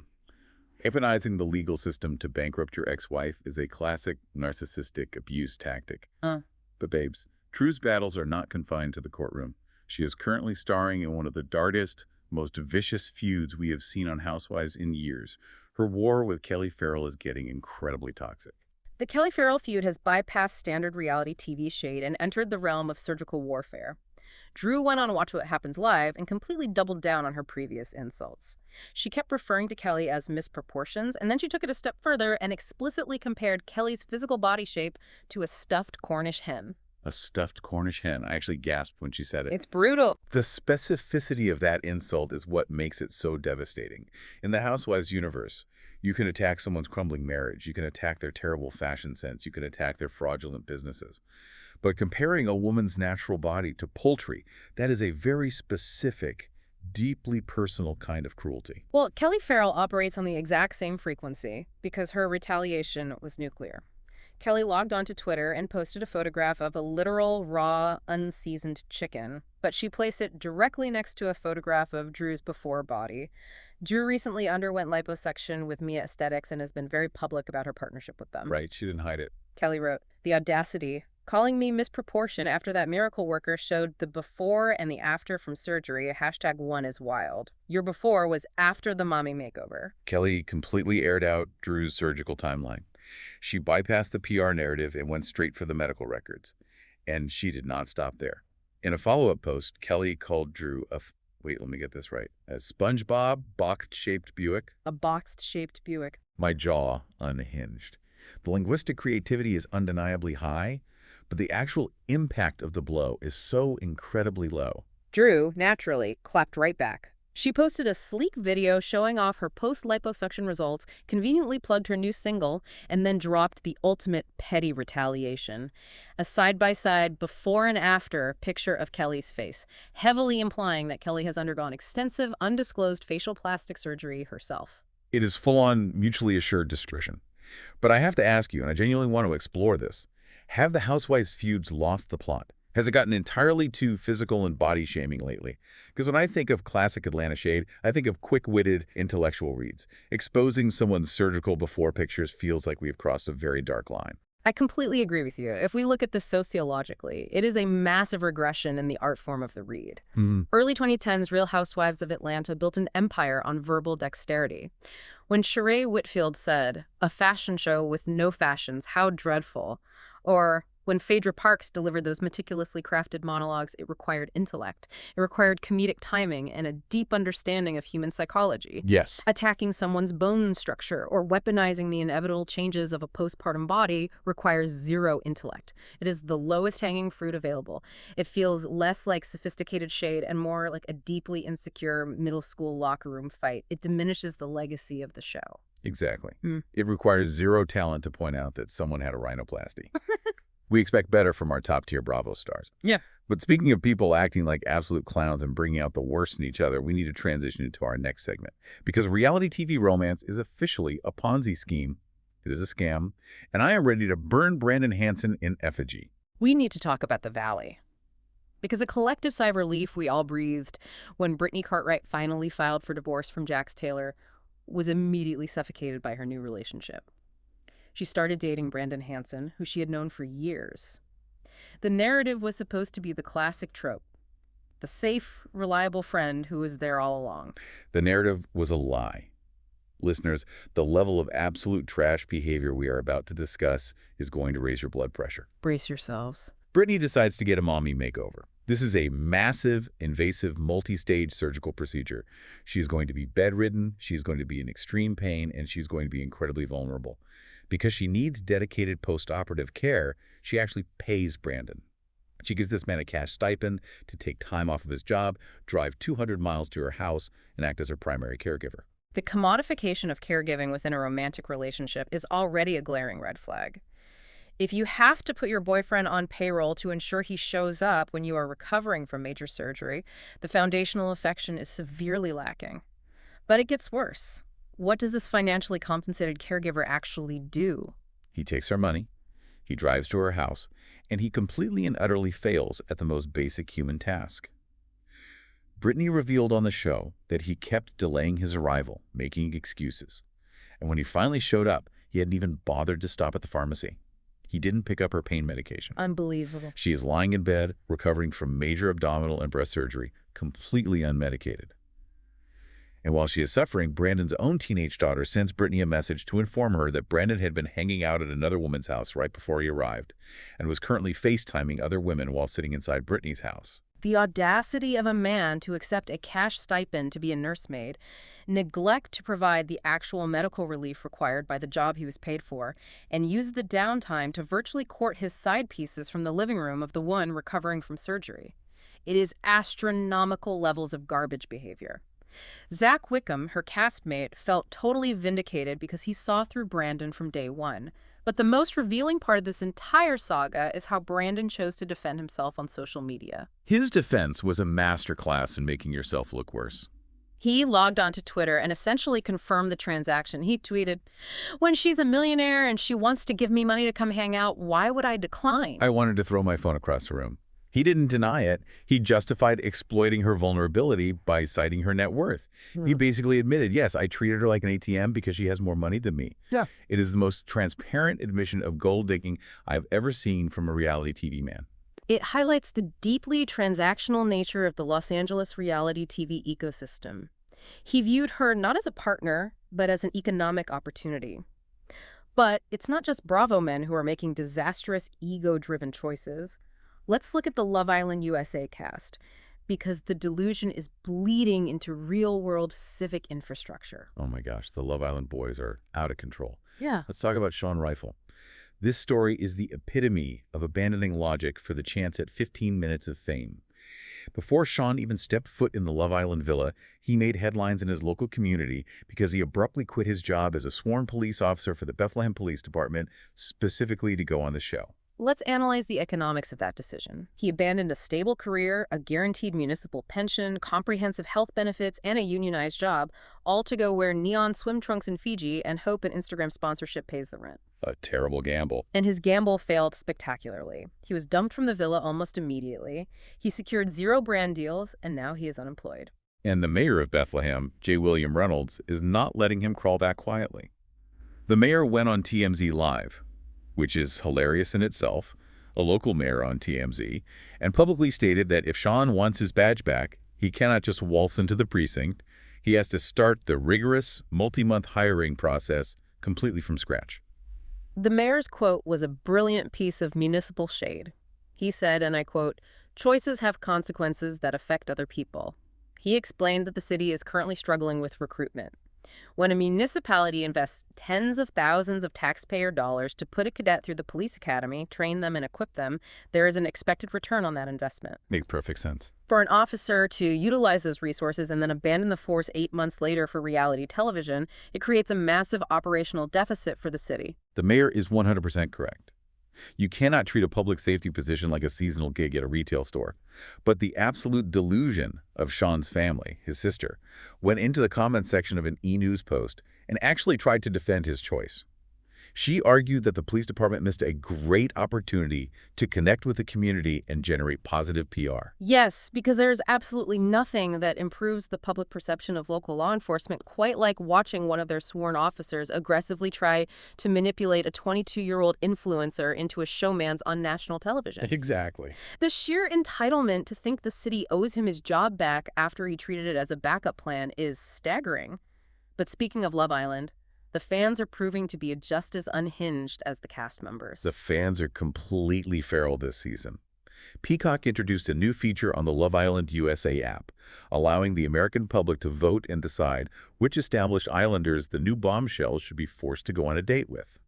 Weaponizing the legal system to bankrupt your ex-wife is a classic narcissistic abuse tactic. But babes, Drew's battles are not confined to the courtroom. She is currently starring in one of the darkest, most vicious feuds we have seen on Housewives in years. Her war with Kelly Farrell is getting incredibly toxic. The Kelly Farrell feud has bypassed standard reality TV shade and entered the realm of surgical warfare. Drew went on Watch What Happens Live and completely doubled down on her previous insults. She kept referring to Kelly as Miss Proportions, and then she took it a step further and explicitly compared Kelly's physical body shape to a stuffed Cornish hen. A stuffed Cornish hen. I actually gasped when she said it. It's brutal. The specificity of that insult is what makes it so devastating. In the Housewives universe, you can attack someone's crumbling marriage. You can attack their terrible fashion sense. You can attack their fraudulent businesses. But comparing a woman's natural body to poultry, that is a very specific, deeply personal kind of cruelty. Well, Kelly Farrell operates on the exact same frequency because her retaliation was nuclear. Kelly logged onto Twitter and posted a photograph of a literal, raw, unseasoned chicken, but she placed it directly next to a photograph of Drew's before body. Drew recently underwent liposuction with Mia Aesthetics and has been very public about her partnership with them. Right, she didn't hide it. Kelly wrote, "The audacity. Calling me misproportion after that miracle worker showed the before and the after from surgery. #1 is wild. Your before was after the mommy makeover." Kelly completely aired out Drew's surgical timeline. She bypassed the PR narrative and went straight for the medical records. And she did not stop there. In a follow-up post, Kelly called Drew wait, let me get this right. A SpongeBob box-shaped Buick. A boxed-shaped Buick. My jaw unhinged. The linguistic creativity is undeniably high, but the actual impact of the blow is so incredibly low. Drew, naturally, clapped right back. She posted a sleek video showing off her post-liposuction results, conveniently plugged her new single, and then dropped the ultimate petty retaliation. A side-by-side before and after picture of Kelly's face, heavily implying that Kelly has undergone extensive, undisclosed facial plastic surgery herself. It is full-on mutually assured discretion. But I have to ask you, and I genuinely want to explore this, have the Housewives feuds lost the plot? Has it gotten entirely too physical and body-shaming lately? Because when I think of classic Atlanta shade, I think of quick-witted intellectual reads. Exposing someone's surgical before pictures feels like we've crossed a very dark line. I completely agree with you. If we look at this sociologically, it is a massive regression in the art form of the read. Early 2010s, Real Housewives of Atlanta built an empire on verbal dexterity. When Sheree Whitfield said, "A fashion show with no fashions, how dreadful," or when Phaedra Parks delivered those meticulously crafted monologues, it required intellect. It required comedic timing and a deep understanding of human psychology. Yes. Attacking someone's bone structure or weaponizing the inevitable changes of a postpartum body requires zero intellect. It is the lowest hanging fruit available. It feels less like sophisticated shade and more like a deeply insecure middle school locker room fight. It diminishes the legacy of the show. Exactly. It requires zero talent to point out that someone had a rhinoplasty. We expect better from our top-tier Bravo stars. Yeah. But speaking of people acting like absolute clowns and bringing out the worst in each other, we need to transition into our next segment. Because reality TV romance is officially a Ponzi scheme. It is a scam. And I am ready to burn Brandon Hansen in effigy. We need to talk about the Valley. Because a collective sigh of relief we all breathed when Brittany Cartwright finally filed for divorce from Jax Taylor was immediately suffocated by her new relationship. She started dating Brandon Hansen, who she had known for years. The narrative was supposed to be the classic trope, the safe, reliable friend who was there all along. The narrative was a lie. Listeners, the level of absolute trash behavior we are about to discuss is going to raise your blood pressure. Brace yourselves. Brittany decides to get a mommy makeover. This is a massive, invasive, multi-stage surgical procedure. She's going to be bedridden, she's going to be in extreme pain, and she's going to be incredibly vulnerable. Because she needs dedicated post-operative care, she actually pays Brandon. She gives this man a cash stipend to take time off of his job, drive 200 miles to her house, and act as her primary caregiver. The commodification of caregiving within a romantic relationship is already a glaring red flag. If you have to put your boyfriend on payroll to ensure he shows up when you are recovering from major surgery, the foundational affection is severely lacking. But it gets worse. What does this financially compensated caregiver actually do? He takes her money, he drives to her house, and he completely and utterly fails at the most basic human task. Brittany revealed on the show that he kept delaying his arrival, making excuses. And when he finally showed up, he hadn't even bothered to stop at the pharmacy. He didn't pick up her pain medication. Unbelievable. She is lying in bed, recovering from major abdominal and breast surgery, completely unmedicated. And while she is suffering, Brandon's own teenage daughter sends Brittany a message to inform her that Brandon had been hanging out at another woman's house right before he arrived and was currently FaceTiming other women while sitting inside Brittany's house. The audacity of a man to accept a cash stipend to be a nursemaid, neglect to provide the actual medical relief required by the job he was paid for, and use the downtime to virtually court his side pieces from the living room of the one recovering from surgery. It is astronomical levels of garbage behavior. Zach Wickham, her castmate, felt totally vindicated because he saw through Brandon from day one. But the most revealing part of this entire saga is how Brandon chose to defend himself on social media. His defense was a masterclass in making yourself look worse. He logged onto Twitter and essentially confirmed the transaction. He tweeted, "When she's a millionaire and she wants to give me money to come hang out, why would I decline?" I wanted to throw my phone across the room. He didn't deny it. He justified exploiting her vulnerability by citing her net worth. He basically admitted, yes, I treated her like an ATM because she has more money than me. Yeah. It is the most transparent admission of gold digging I've ever seen from a reality TV man. It highlights the deeply transactional nature of the Los Angeles reality TV ecosystem. He viewed her not as a partner, but as an economic opportunity. But it's not just Bravo men who are making disastrous, ego-driven choices. Let's look at the Love Island USA cast, because the delusion is bleeding into real-world civic infrastructure. Oh my gosh, the Love Island boys are out of control. Yeah. Let's talk about Sean Rifle. This story is the epitome of abandoning logic for the chance at 15 minutes of fame. Before Sean even stepped foot in the Love Island villa, he made headlines in his local community because he abruptly quit his job as a sworn police officer for the Bethlehem Police Department, specifically to go on the show. Let's analyze the economics of that decision. He abandoned a stable career, a guaranteed municipal pension, comprehensive health benefits, and a unionized job, all to go wear neon swim trunks in Fiji and hope an Instagram sponsorship pays the rent. A terrible gamble. And his gamble failed spectacularly. He was dumped from the villa almost immediately. He secured 0 brand deals, and now he is unemployed. And the mayor of Bethlehem, J. William Reynolds, is not letting him crawl back quietly. The mayor went on TMZ Live, which is hilarious in itself, a local mayor on TMZ, and publicly stated that if Sean wants his badge back, he cannot just waltz into the precinct. He has to start the rigorous, multi-month hiring process completely from scratch. The mayor's quote was a brilliant piece of municipal shade. He said, and I quote, "Choices have consequences that affect other people." He explained that the city is currently struggling with recruitment. When a municipality invests tens of thousands of taxpayer dollars to put a cadet through the police academy, train them and equip them, there is an expected return on that investment. Makes perfect sense. For an officer to utilize those resources and then abandon the force 8 months later for reality television, it creates a massive operational deficit for the city. The mayor is 100% correct. You cannot treat a public safety position like a seasonal gig at a retail store. But the absolute delusion of Sean's family, his sister, went into the comment section of an E! News post and actually tried to defend his choice. She argued that the police department missed a great opportunity to connect with the community and generate positive PR. Yes, because there is absolutely nothing that improves the public perception of local law enforcement quite like watching one of their sworn officers aggressively try to manipulate a 22-year-old influencer into a showman's on national television. Exactly. The sheer entitlement to think the city owes him his job back after he treated it as a backup plan is staggering. But speaking of Love Island, the fans are proving to be just as unhinged as the cast members. The fans are completely feral this season. Peacock introduced a new feature on the Love Island USA app, allowing the American public to vote and decide which established islanders the new bombshells should be forced to go on a date with.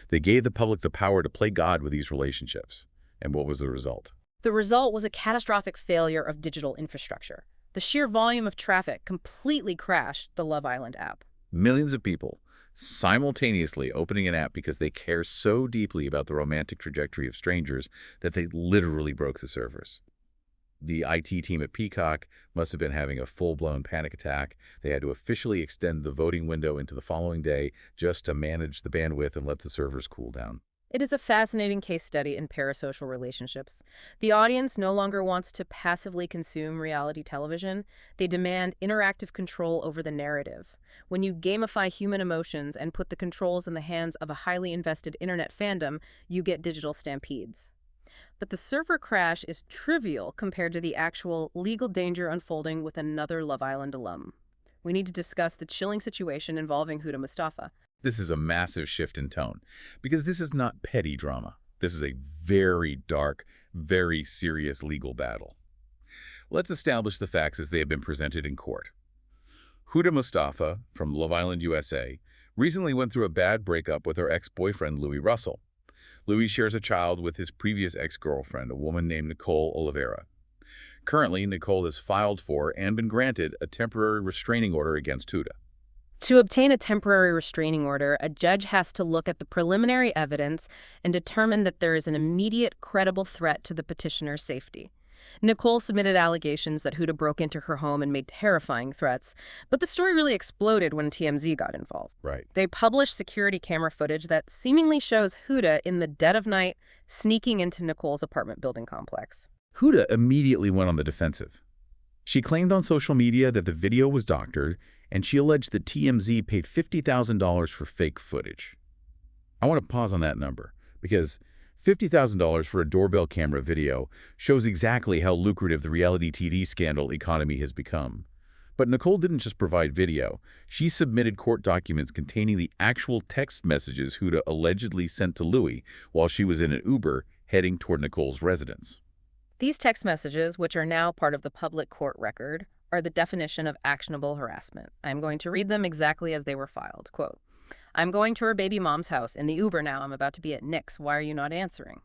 They gave the public the power to play God with these relationships. And what was the result? The result was a catastrophic failure of digital infrastructure. The sheer volume of traffic completely crashed the Love Island app. Millions of people simultaneously opening an app because they care so deeply about the romantic trajectory of strangers that they literally broke the servers. The IT team at Peacock must have been having a full-blown panic attack. They had to officially extend the voting window into the following day just to manage the bandwidth and let the servers cool down. It is a fascinating case study in parasocial relationships. The audience no longer wants to passively consume reality television. They demand interactive control over the narrative. When you gamify human emotions and put the controls in the hands of a highly invested internet fandom, you get digital stampedes. But the server crash is trivial compared to the actual legal danger unfolding with another Love Island alum. We need to discuss the chilling situation involving Huda Mustafa. This is a massive shift in tone, because this is not petty drama. This is a very dark, very serious legal battle. Let's establish the facts as they have been presented in court. Huda Mustafa, from Love Island, USA, recently went through a bad breakup with her ex-boyfriend, Louis Russell. Louis shares a child with his previous ex-girlfriend, a woman named Nicole Oliveira. Currently, Nicole has filed for and been granted a temporary restraining order against Huda. To obtain a temporary restraining order, a judge has to look at the preliminary evidence and determine that there is an immediate, credible threat to the petitioner's safety. Nicole submitted allegations that Huda broke into her home and made terrifying threats, but the story really exploded when TMZ got involved. Right. They published security camera footage that seemingly shows Huda in the dead of night sneaking into Nicole's apartment building complex. Huda immediately went on the defensive. She claimed on social media that the video was doctored, and she alleged that TMZ paid $50,000 for fake footage. I want to pause on that number, because $50,000 for a doorbell camera video shows exactly how lucrative the reality TV scandal economy has become. But Nicole didn't just provide video. She submitted court documents containing the actual text messages Huda allegedly sent to Louis while she was in an Uber heading toward Nicole's residence. These text messages, which are now part of the public court record, are the definition of actionable harassment. I'm going to read them exactly as they were filed. Quote, "I'm going to her baby mom's house in the Uber now. I'm about to be at Nick's. Why are you not answering?"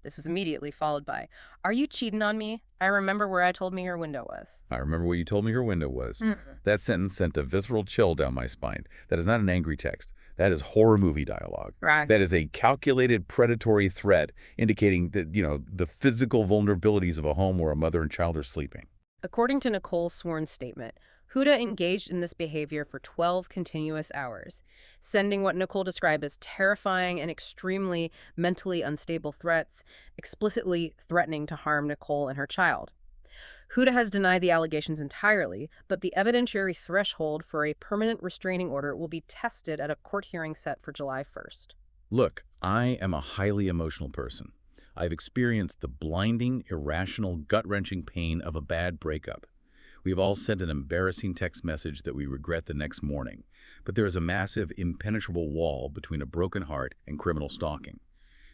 This was immediately followed by, "Are you cheating on me? I remember where I told me her window was." I remember what you told me her window was. That sentence sent a visceral chill down my spine. That is not an angry text. That is horror movie dialogue. Right. That is a calculated predatory threat indicating that, the physical vulnerabilities of a home where a mother and child are sleeping. According to Nicole's sworn statement, Huda engaged in this behavior for 12 continuous hours, sending what Nicole described as terrifying and extremely mentally unstable threats, explicitly threatening to harm Nicole and her child. Huda has denied the allegations entirely, but the evidentiary threshold for a permanent restraining order will be tested at a court hearing set for July 1st. Look, I am a highly emotional person. I've experienced the blinding, irrational, gut-wrenching pain of a bad breakup. We've all sent an embarrassing text message that we regret the next morning, but there is a massive, impenetrable wall between a broken heart and criminal stalking.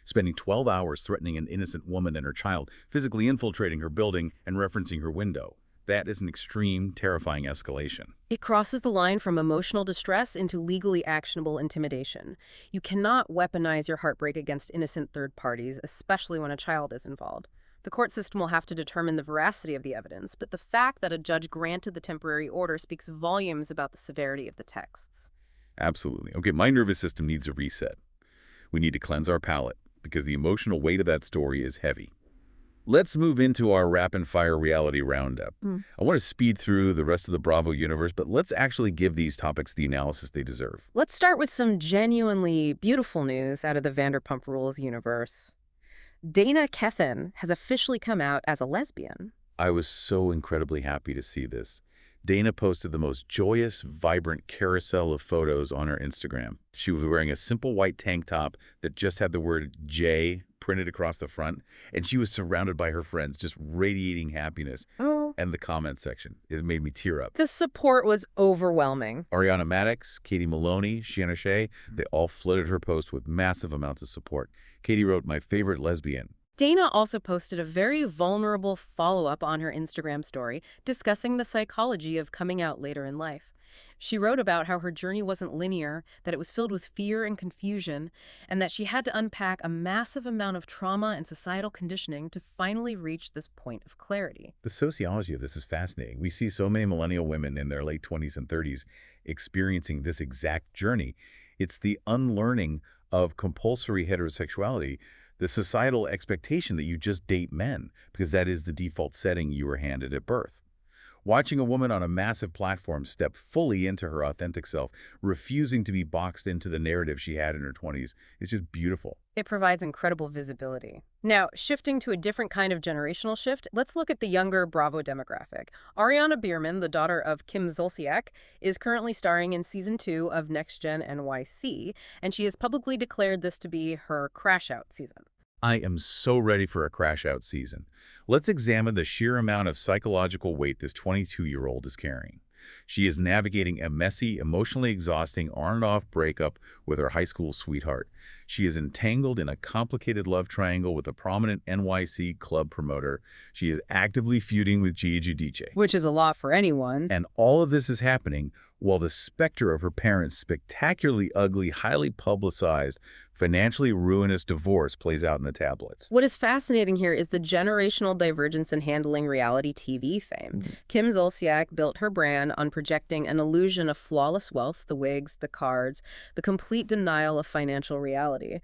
Spending 12 hours threatening an innocent woman and her child, physically infiltrating her building and referencing her window. That is an extreme, terrifying escalation. It crosses the line from emotional distress into legally actionable intimidation. You cannot weaponize your heartbreak against innocent third parties, especially when a child is involved. The court system will have to determine the veracity of the evidence, but the fact that a judge granted the temporary order speaks volumes about the severity of the texts. Absolutely. Okay, my nervous system needs a reset. We need to cleanse our palate, because the emotional weight of that story is heavy. Let's move into our rapid-fire reality roundup. I want to speed through the rest of the Bravo universe, but let's actually give these topics the analysis they deserve. Let's start with some genuinely beautiful news out of the Vanderpump Rules universe. Dana Kethen has officially come out as a lesbian. I was so incredibly happy to see this. Dana posted the most joyous, vibrant carousel of photos on her Instagram. She was wearing a simple white tank top that just had the word J printed across the front, and she was surrounded by her friends, just radiating happiness. And the comment section, it made me tear up. The support was overwhelming. Ariana Madix, Katie Maloney, Shanna Shea, they all flooded her post with massive amounts of support. Katie wrote, "My favorite lesbian." Dana also posted a very vulnerable follow-up on her Instagram story discussing the psychology of coming out later in life. She wrote about how her journey wasn't linear, that it was filled with fear and confusion, and that she had to unpack a massive amount of trauma and societal conditioning to finally reach this point of clarity. The sociology of this is fascinating. We see so many millennial women in their late 20s and 30s experiencing this exact journey. It's the unlearning of compulsory heterosexuality, the societal expectation that you just date men, because that is the default setting you were handed at birth. Watching a woman on a massive platform step fully into her authentic self, refusing to be boxed into the narrative she had in her 20s, is just beautiful. It provides incredible visibility. Now, shifting to a different kind of generational shift, let's look at the younger Bravo demographic. Ariana Bierman, the daughter of Kim Zolciak, is currently starring in Season 2 of Next Gen NYC, and she has publicly declared this to be her crash-out season. I am so ready for a crash-out season. Let's examine the sheer amount of psychological weight this 22-year-old is carrying. She is navigating a messy, emotionally exhausting on-and-off breakup with her high school sweetheart. She is entangled in a complicated love triangle with a prominent NYC club promoter. She is actively feuding with Gia Giudice. Which is a lot for anyone. And all of this is happening while the specter of her parents' spectacularly ugly, highly publicized, financially ruinous divorce plays out in the tablets. What is fascinating here is the generational divergence in handling reality TV fame. Kim Zolciak built her brand on projecting an illusion of flawless wealth, the wigs, the cards, the complete denial of financial reality.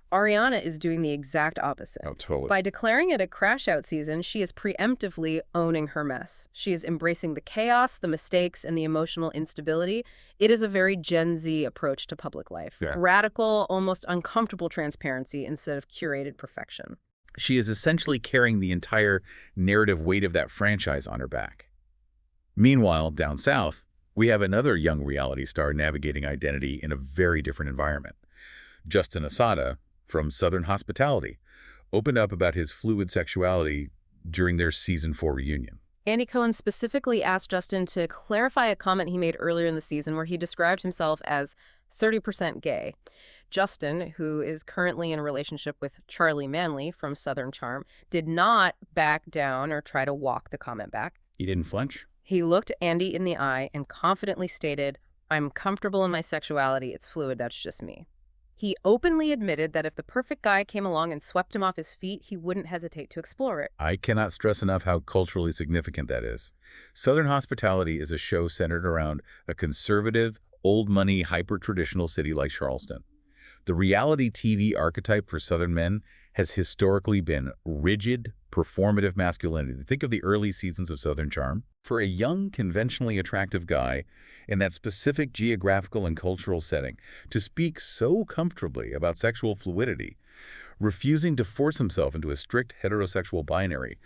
Ariana is doing the exact opposite. Oh, totally. By declaring it a crash-out season, she is preemptively owning her mess. She is embracing the chaos, the mistakes, and the emotional instability. It is a very Gen Z approach to public life. Yeah. Radical, almost uncomfortable transparency instead of curated perfection. She is essentially carrying the entire narrative weight of that franchise on her back. Meanwhile, down south, we have another young reality star navigating identity in a very different environment. Justin Asada, from Southern Hospitality, opened up about his fluid sexuality during their Season 4 reunion. Andy Cohen specifically asked Justin to clarify a comment he made earlier in the season where he described himself as 30% gay. Justin, who is currently in a relationship with Charlie Manley from Southern Charm, did not back down or try to walk the comment back. He didn't flinch? He looked Andy in the eye and confidently stated, "I'm comfortable in my sexuality. It's fluid. That's just me." He openly admitted that if the perfect guy came along and swept him off his feet, he wouldn't hesitate to explore it. I cannot stress enough how culturally significant that is. Southern Hospitality is a show centered around a conservative, old-money, hyper-traditional city like Charleston. The reality TV archetype for Southern men has historically been rigid, performative masculinity. Think of the early seasons of Southern Charm. For a young, conventionally attractive guy in that specific geographical and cultural setting to speak so comfortably about sexual fluidity, refusing to force himself into a strict heterosexual binary,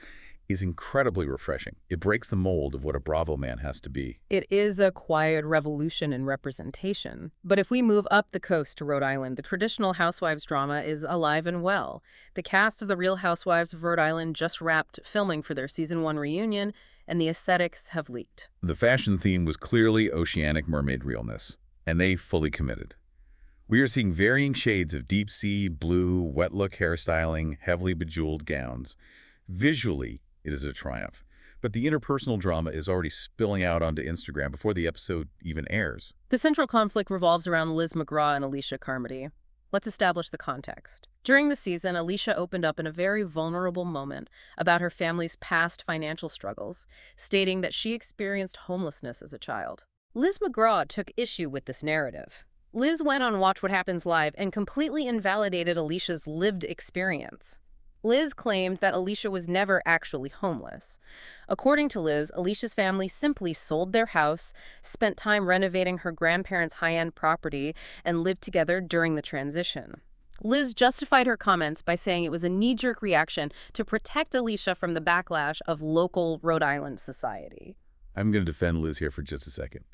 is incredibly refreshing. It breaks the mold of what a Bravo man has to be. It is a quiet revolution in representation. But if we move up the coast to Rhode Island, the traditional housewives drama is alive and well. The cast of The Real Housewives of Rhode Island just wrapped filming for their Season 1 reunion, and the aesthetics have leaked. The fashion theme was clearly oceanic mermaid realness, and they fully committed. We are seeing varying shades of deep sea, blue, wet look hairstyling, heavily bejeweled gowns. Visually, it is a triumph. But the interpersonal drama is already spilling out onto Instagram before the episode even airs. The central conflict revolves around Liz McGraw and Alicia Carmody. Let's establish the context. During the season, Alicia opened up in a very vulnerable moment about her family's past financial struggles, stating that she experienced homelessness as a child. Liz McGraw took issue with this narrative. Liz went on Watch What Happens Live and completely invalidated Alicia's lived experience. Liz claimed that Alicia was never actually homeless. According to Liz, Alicia's family simply sold their house, spent time renovating her grandparents' high-end property, and lived together during the transition. Liz justified her comments by saying it was a knee-jerk reaction to protect Alicia from the backlash of local Rhode Island society. I'm going to defend Liz here for just a second.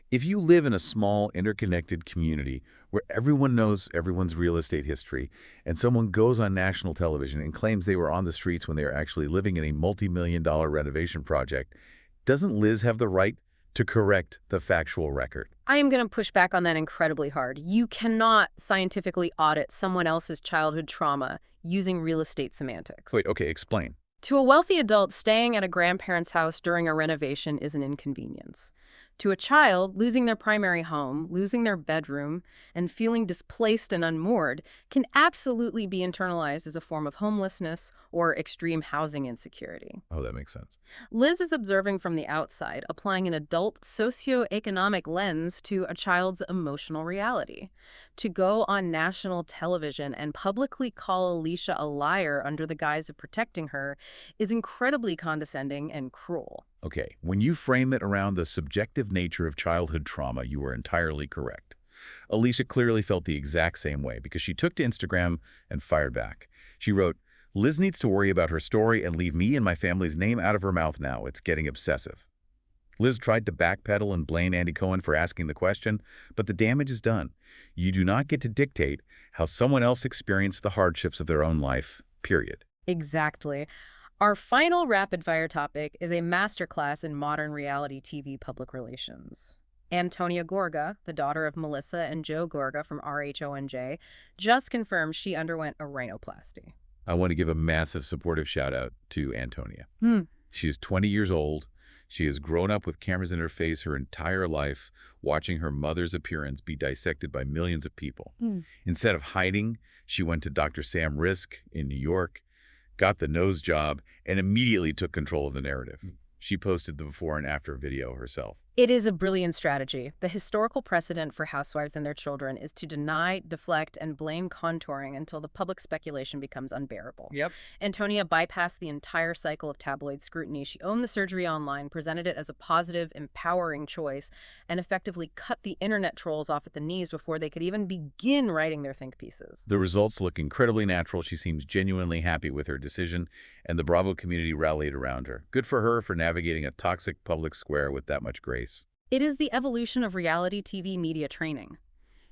If you live in a small, interconnected community where everyone knows everyone's real estate history, and someone goes on national television and claims they were on the streets when they are actually living in a multi-million-dollar renovation project, doesn't Liz have the right to correct the factual record? I am going to push back on that incredibly hard. You cannot scientifically audit someone else's childhood trauma using real estate semantics. Wait, okay, explain. To a wealthy adult, staying at a grandparent's house during a renovation is an inconvenience. To a child, losing their primary home, losing their bedroom, and feeling displaced and unmoored can absolutely be internalized as a form of homelessness or extreme housing insecurity. Oh, that makes sense. Liz is observing from the outside, applying an adult socioeconomic lens to a child's emotional reality. To go on national television and publicly call Alicia a liar under the guise of protecting her is incredibly condescending and cruel. Okay, when you frame it around the subjective nature of childhood trauma, you are entirely correct. Alicia clearly felt the exact same way because she took to Instagram and fired back. She wrote, "Liz needs to worry about her story and leave me and my family's name out of her mouth now. It's getting obsessive." Liz tried to backpedal and blame Andy Cohen for asking the question, but the damage is done. You do not get to dictate how someone else experienced the hardships of their own life, period. Exactly. Our final rapid-fire topic is a masterclass in modern reality TV public relations. Antonia Gorga, the daughter of Melissa and Joe Gorga from RHONJ, just confirmed she underwent a rhinoplasty. I want to give a massive supportive shout out to Antonia. Hmm. She is 20 years old. She has grown up with cameras in her face her entire life, watching her mother's appearance be dissected by millions of people. Instead of hiding, she went to Dr. Sam Risk in New York, got the nose job, and immediately took control of the narrative. She posted the before and after video herself. It is a brilliant strategy. The historical precedent for housewives and their children is to deny, deflect, and blame contouring until the public speculation becomes unbearable. Yep. Antonia bypassed the entire cycle of tabloid scrutiny. She owned the surgery online, presented it as a positive, empowering choice, and effectively cut the internet trolls off at the knees before they could even begin writing their think pieces. The results look incredibly natural. She seems genuinely happy with her decision, and the Bravo community rallied around her. Good for her for navigating a toxic public square with that much grace. It is the evolution of reality TV media training.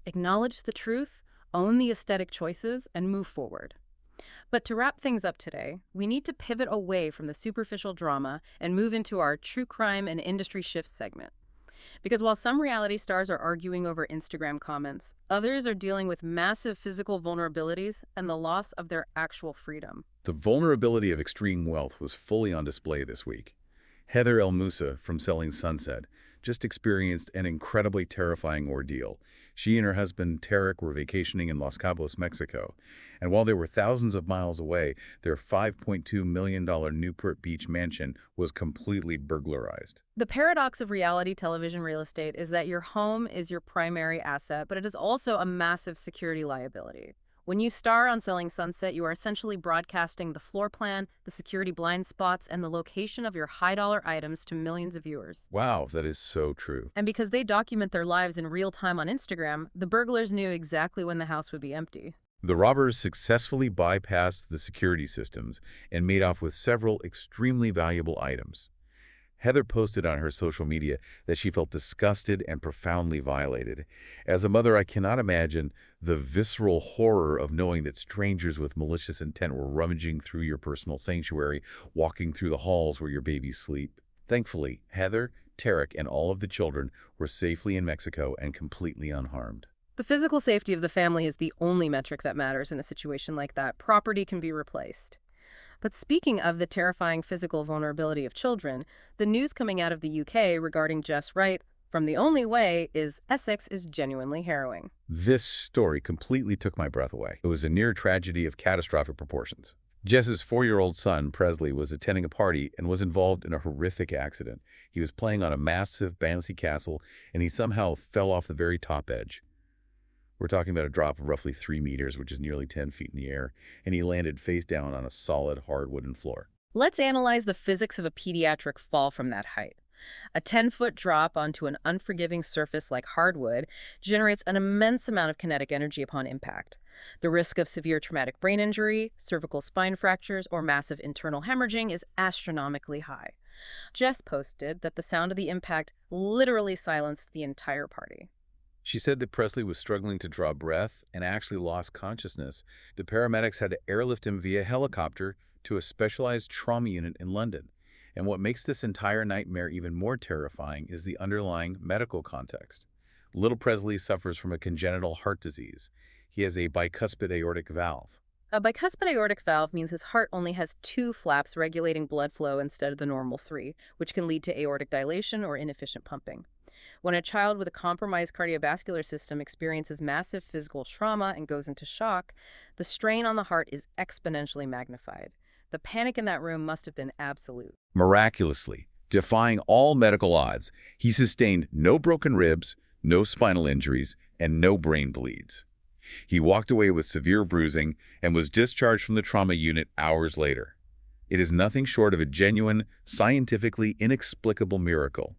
Acknowledge the truth, own the aesthetic choices, and move forward. But to wrap things up today, we need to pivot away from the superficial drama and move into our true crime and industry shifts segment. Because while some reality stars are arguing over Instagram comments, others are dealing with massive physical vulnerabilities and the loss of their actual freedom. The vulnerability of extreme wealth was fully on display this week. Heather El Moussa from Selling Sunset just experienced an incredibly terrifying ordeal. She and her husband, Tarek, were vacationing in Los Cabos, Mexico. And while they were thousands of miles away, their $5.2 million Newport Beach mansion was completely burglarized. The paradox of reality television real estate is that your home is your primary asset, but it is also a massive security liability. When you star on Selling Sunset, you are essentially broadcasting the floor plan, the security blind spots, and the location of your high-dollar items to millions of viewers. Wow, that is so true. And because they document their lives in real time on Instagram, the burglars knew exactly when the house would be empty. The robbers successfully bypassed the security systems and made off with several extremely valuable items. Heather posted on her social media that she felt disgusted and profoundly violated. As a mother, I cannot imagine the visceral horror of knowing that strangers with malicious intent were rummaging through your personal sanctuary, walking through the halls where your babies sleep. Thankfully, Heather, Tarek, and all of the children were safely in Mexico and completely unharmed. The physical safety of the family is the only metric that matters in a situation like that. Property can be replaced. But speaking of the terrifying physical vulnerability of children, the news coming out of the UK regarding Jess Wright from The Only Way is Essex is genuinely harrowing. This story completely took my breath away. It was a near tragedy of catastrophic proportions. Jess's 4-year-old son, Presley, was attending a party and was involved in a horrific accident. He was playing on a massive bouncy castle, and he somehow fell off the very top edge. We're talking about a drop of roughly 3 meters, which is nearly 10 feet in the air, and he landed face down on a solid, hard wooden floor. Let's analyze the physics of a pediatric fall from that height. A 10-foot drop onto an unforgiving surface like hardwood generates an immense amount of kinetic energy upon impact. The risk of severe traumatic brain injury, cervical spine fractures, or massive internal hemorrhaging is astronomically high. Jess posted that the sound of the impact literally silenced the entire party. She said that Presley was struggling to draw breath and actually lost consciousness. The paramedics had to airlift him via helicopter to a specialized trauma unit in London. And what makes this entire nightmare even more terrifying is the underlying medical context. Little Presley suffers from a congenital heart disease. He has a bicuspid aortic valve. A bicuspid aortic valve means his heart only has 2 flaps regulating blood flow instead of the normal 3, which can lead to aortic dilation or inefficient pumping. When a child with a compromised cardiovascular system experiences massive physical trauma and goes into shock, the strain on the heart is exponentially magnified. The panic in that room must have been absolute. Miraculously, defying all medical odds, he sustained no broken ribs, no spinal injuries, and no brain bleeds. He walked away with severe bruising and was discharged from the trauma unit hours later. It is nothing short of a genuine, scientifically inexplicable miracle.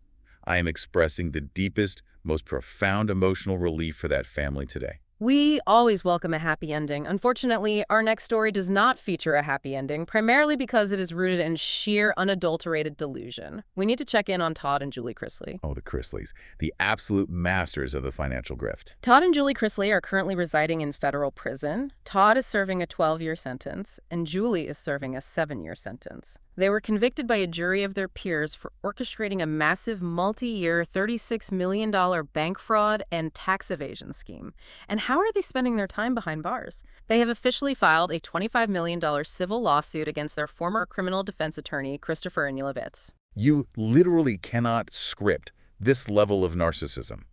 I am expressing the deepest, most profound emotional relief for that family today. We always welcome a happy ending. Unfortunately, our next story does not feature a happy ending, primarily because it is rooted in sheer, unadulterated delusion. We need to check in on Todd and Julie Chrisley. Oh, the Chrisleys, the absolute masters of the financial grift. Todd and Julie Chrisley are currently residing in federal prison. Todd is serving a 12-year sentence, and Julie is serving a 7-year sentence. They were convicted by a jury of their peers for orchestrating a massive multi-year $36 million bank fraud and tax evasion scheme. And how are they spending their time behind bars? They have officially filed a $25 million civil lawsuit against their former criminal defense attorney, Christopher Anilovitz. You literally cannot script this level of narcissism.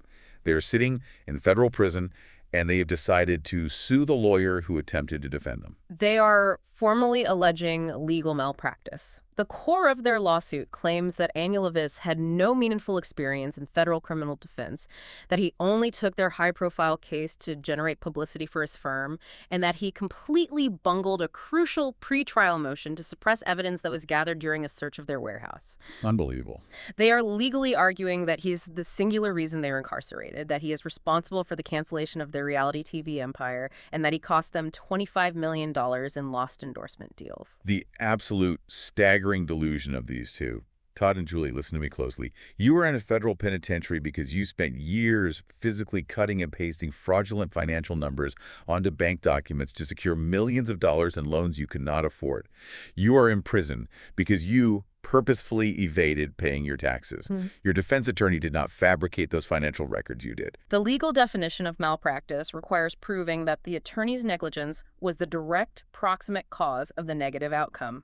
They're sitting in federal prison, and they have decided to sue the lawyer who attempted to defend them. They are formally alleging legal malpractice. The core of their lawsuit claims that Anilovitz had no meaningful experience in federal criminal defense, that he only took their high-profile case to generate publicity for his firm, and that he completely bungled a crucial pretrial motion to suppress evidence that was gathered during a search of their warehouse. Unbelievable. They are legally arguing that he's the singular reason they were incarcerated, that he is responsible for the cancellation of their reality TV empire, and that he cost them $25 million in lost endorsement deals. The absolute staggering delusion of these two. Todd and Julie, listen to me closely. You were in a federal penitentiary because you spent years physically cutting and pasting fraudulent financial numbers onto bank documents to secure millions of dollars in loans you could not afford. You are in prison because you purposefully evaded paying your taxes. Your defense attorney did not fabricate those financial records, you did. The legal definition of malpractice requires proving that the attorney's negligence was the direct proximate cause of the negative outcome.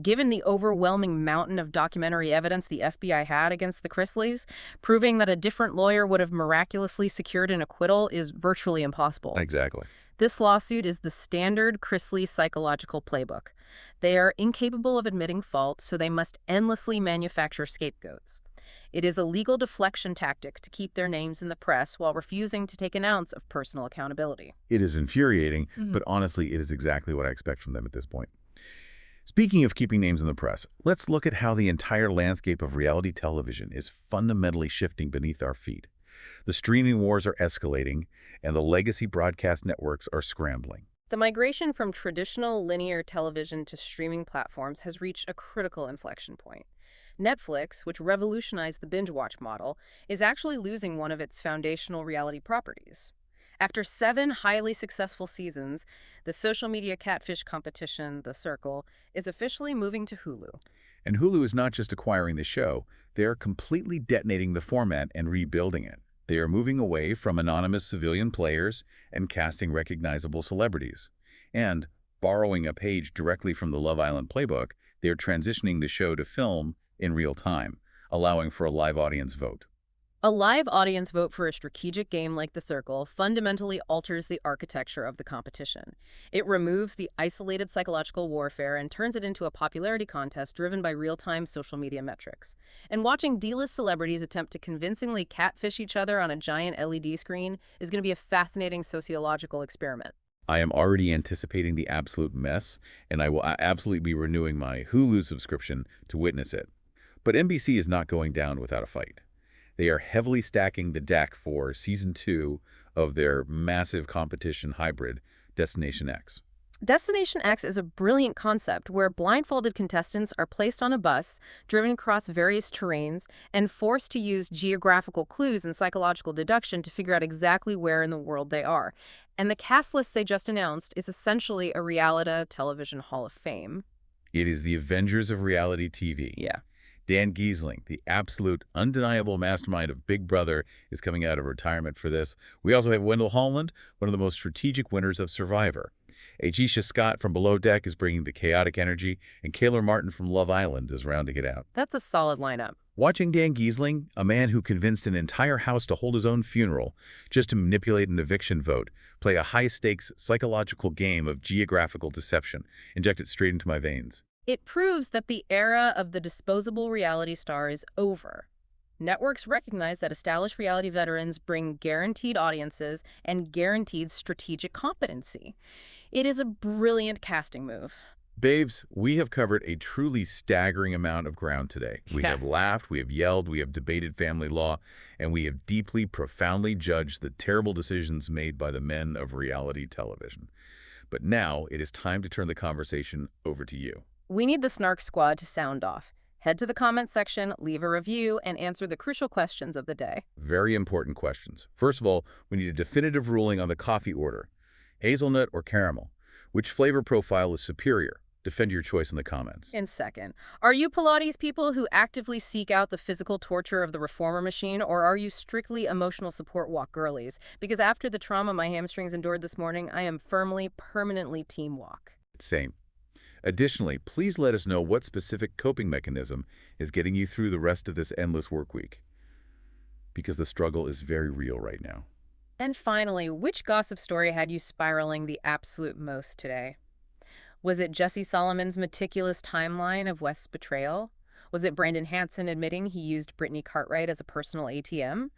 Given the overwhelming mountain of documentary evidence the FBI had against the Chrisleys, proving that a different lawyer would have miraculously secured an acquittal is virtually impossible. Exactly. This lawsuit is the standard Chrisley psychological playbook. They are incapable of admitting fault, so they must endlessly manufacture scapegoats. It is a legal deflection tactic to keep their names in the press while refusing to take an ounce of personal accountability. It is infuriating, but honestly, it is exactly what I expect from them at this point. Speaking of keeping names in the press, let's look at how the entire landscape of reality television is fundamentally shifting beneath our feet. The streaming wars are escalating, and the legacy broadcast networks are scrambling. The migration from traditional linear television to streaming platforms has reached a critical inflection point. Netflix, which revolutionized the binge-watch model, is actually losing one of its foundational reality properties. After 7 highly successful seasons, the social media catfish competition, The Circle, is officially moving to Hulu. And Hulu is not just acquiring the show, they are completely detonating the format and rebuilding it. They are moving away from anonymous civilian players and casting recognizable celebrities. And, borrowing a page directly from the Love Island playbook, they are transitioning the show to film in real time, allowing for a live audience vote. A live audience vote for a strategic game like The Circle fundamentally alters the architecture of the competition. It removes the isolated psychological warfare and turns it into a popularity contest driven by real-time social media metrics. And watching D-list celebrities attempt to convincingly catfish each other on a giant LED screen is going to be a fascinating sociological experiment. I am already anticipating the absolute mess, and I will absolutely be renewing my Hulu subscription to witness it. But NBC is not going down without a fight. They are heavily stacking the deck for Season 2 of their massive competition hybrid, Destination X. Destination X is a brilliant concept where blindfolded contestants are placed on a bus, driven across various terrains, and forced to use geographical clues and psychological deduction to figure out exactly where in the world they are. And the cast list they just announced is essentially a reality television hall of fame. It is the Avengers of reality TV. Yeah. Dan Giesling, the absolute undeniable mastermind of Big Brother, is coming out of retirement for this. We also have Wendell Holland, one of the most strategic winners of Survivor. Aisha Scott from Below Deck is bringing the chaotic energy, and Kaylor Martin from Love Island is rounding it out. That's a solid lineup. Watching Dan Giesling, a man who convinced an entire house to hold his own funeral just to manipulate an eviction vote, play a high-stakes psychological game of geographical deception, inject it straight into my veins. It proves that the era of the disposable reality star is over. Networks recognize that established reality veterans bring guaranteed audiences and guaranteed strategic competency. It is a brilliant casting move. Babes, we have covered a truly staggering amount of ground today. We Yeah. have laughed, we have yelled, we have debated family law, and we have deeply, profoundly judged the terrible decisions made by the men of reality television. But now it is time to turn the conversation over to you. We need the Snark squad to sound off. Head to the comment section, leave a review, and answer the crucial questions of the day. Very important questions. First of all, we need a definitive ruling on the coffee order. Hazelnut or caramel? Which flavor profile is superior? Defend your choice in the comments. And second, are you Pilates people who actively seek out the physical torture of the reformer machine, or are you strictly emotional support walk girlies? Because after the trauma my hamstrings endured this morning, I am firmly, permanently team walk. Same. Additionally, please let us know what specific coping mechanism is getting you through the rest of this endless work week. Because the struggle is very real right now. And finally, which gossip story had you spiraling the absolute most today? Was it Jesse Solomon's meticulous timeline of West's betrayal? Was it Brandon Hansen admitting he used Brittany Cartwright as a personal ATM?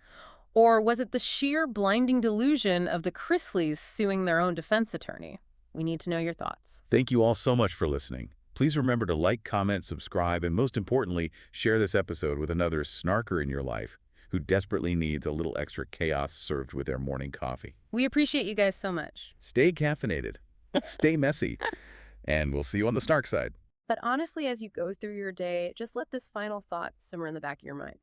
Or was it the sheer blinding delusion of the Chrisleys suing their own defense attorney? We need to know your thoughts. Thank you all so much for listening. Please remember to like, comment, subscribe, and most importantly, share this episode with another snarker in your life who desperately needs a little extra chaos served with their morning coffee. We appreciate you guys so much. Stay caffeinated, stay messy, and we'll see you on the snark side. But honestly, as you go through your day, just let this final thought simmer in the back of your mind.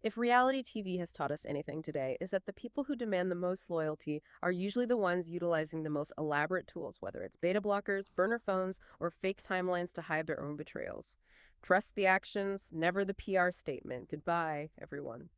If reality TV has taught us anything today, is that the people who demand the most loyalty are usually the ones utilizing the most elaborate tools, whether it's beta blockers, burner phones, or fake timelines to hide their own betrayals. Trust the actions, never the PR statement. Goodbye, everyone.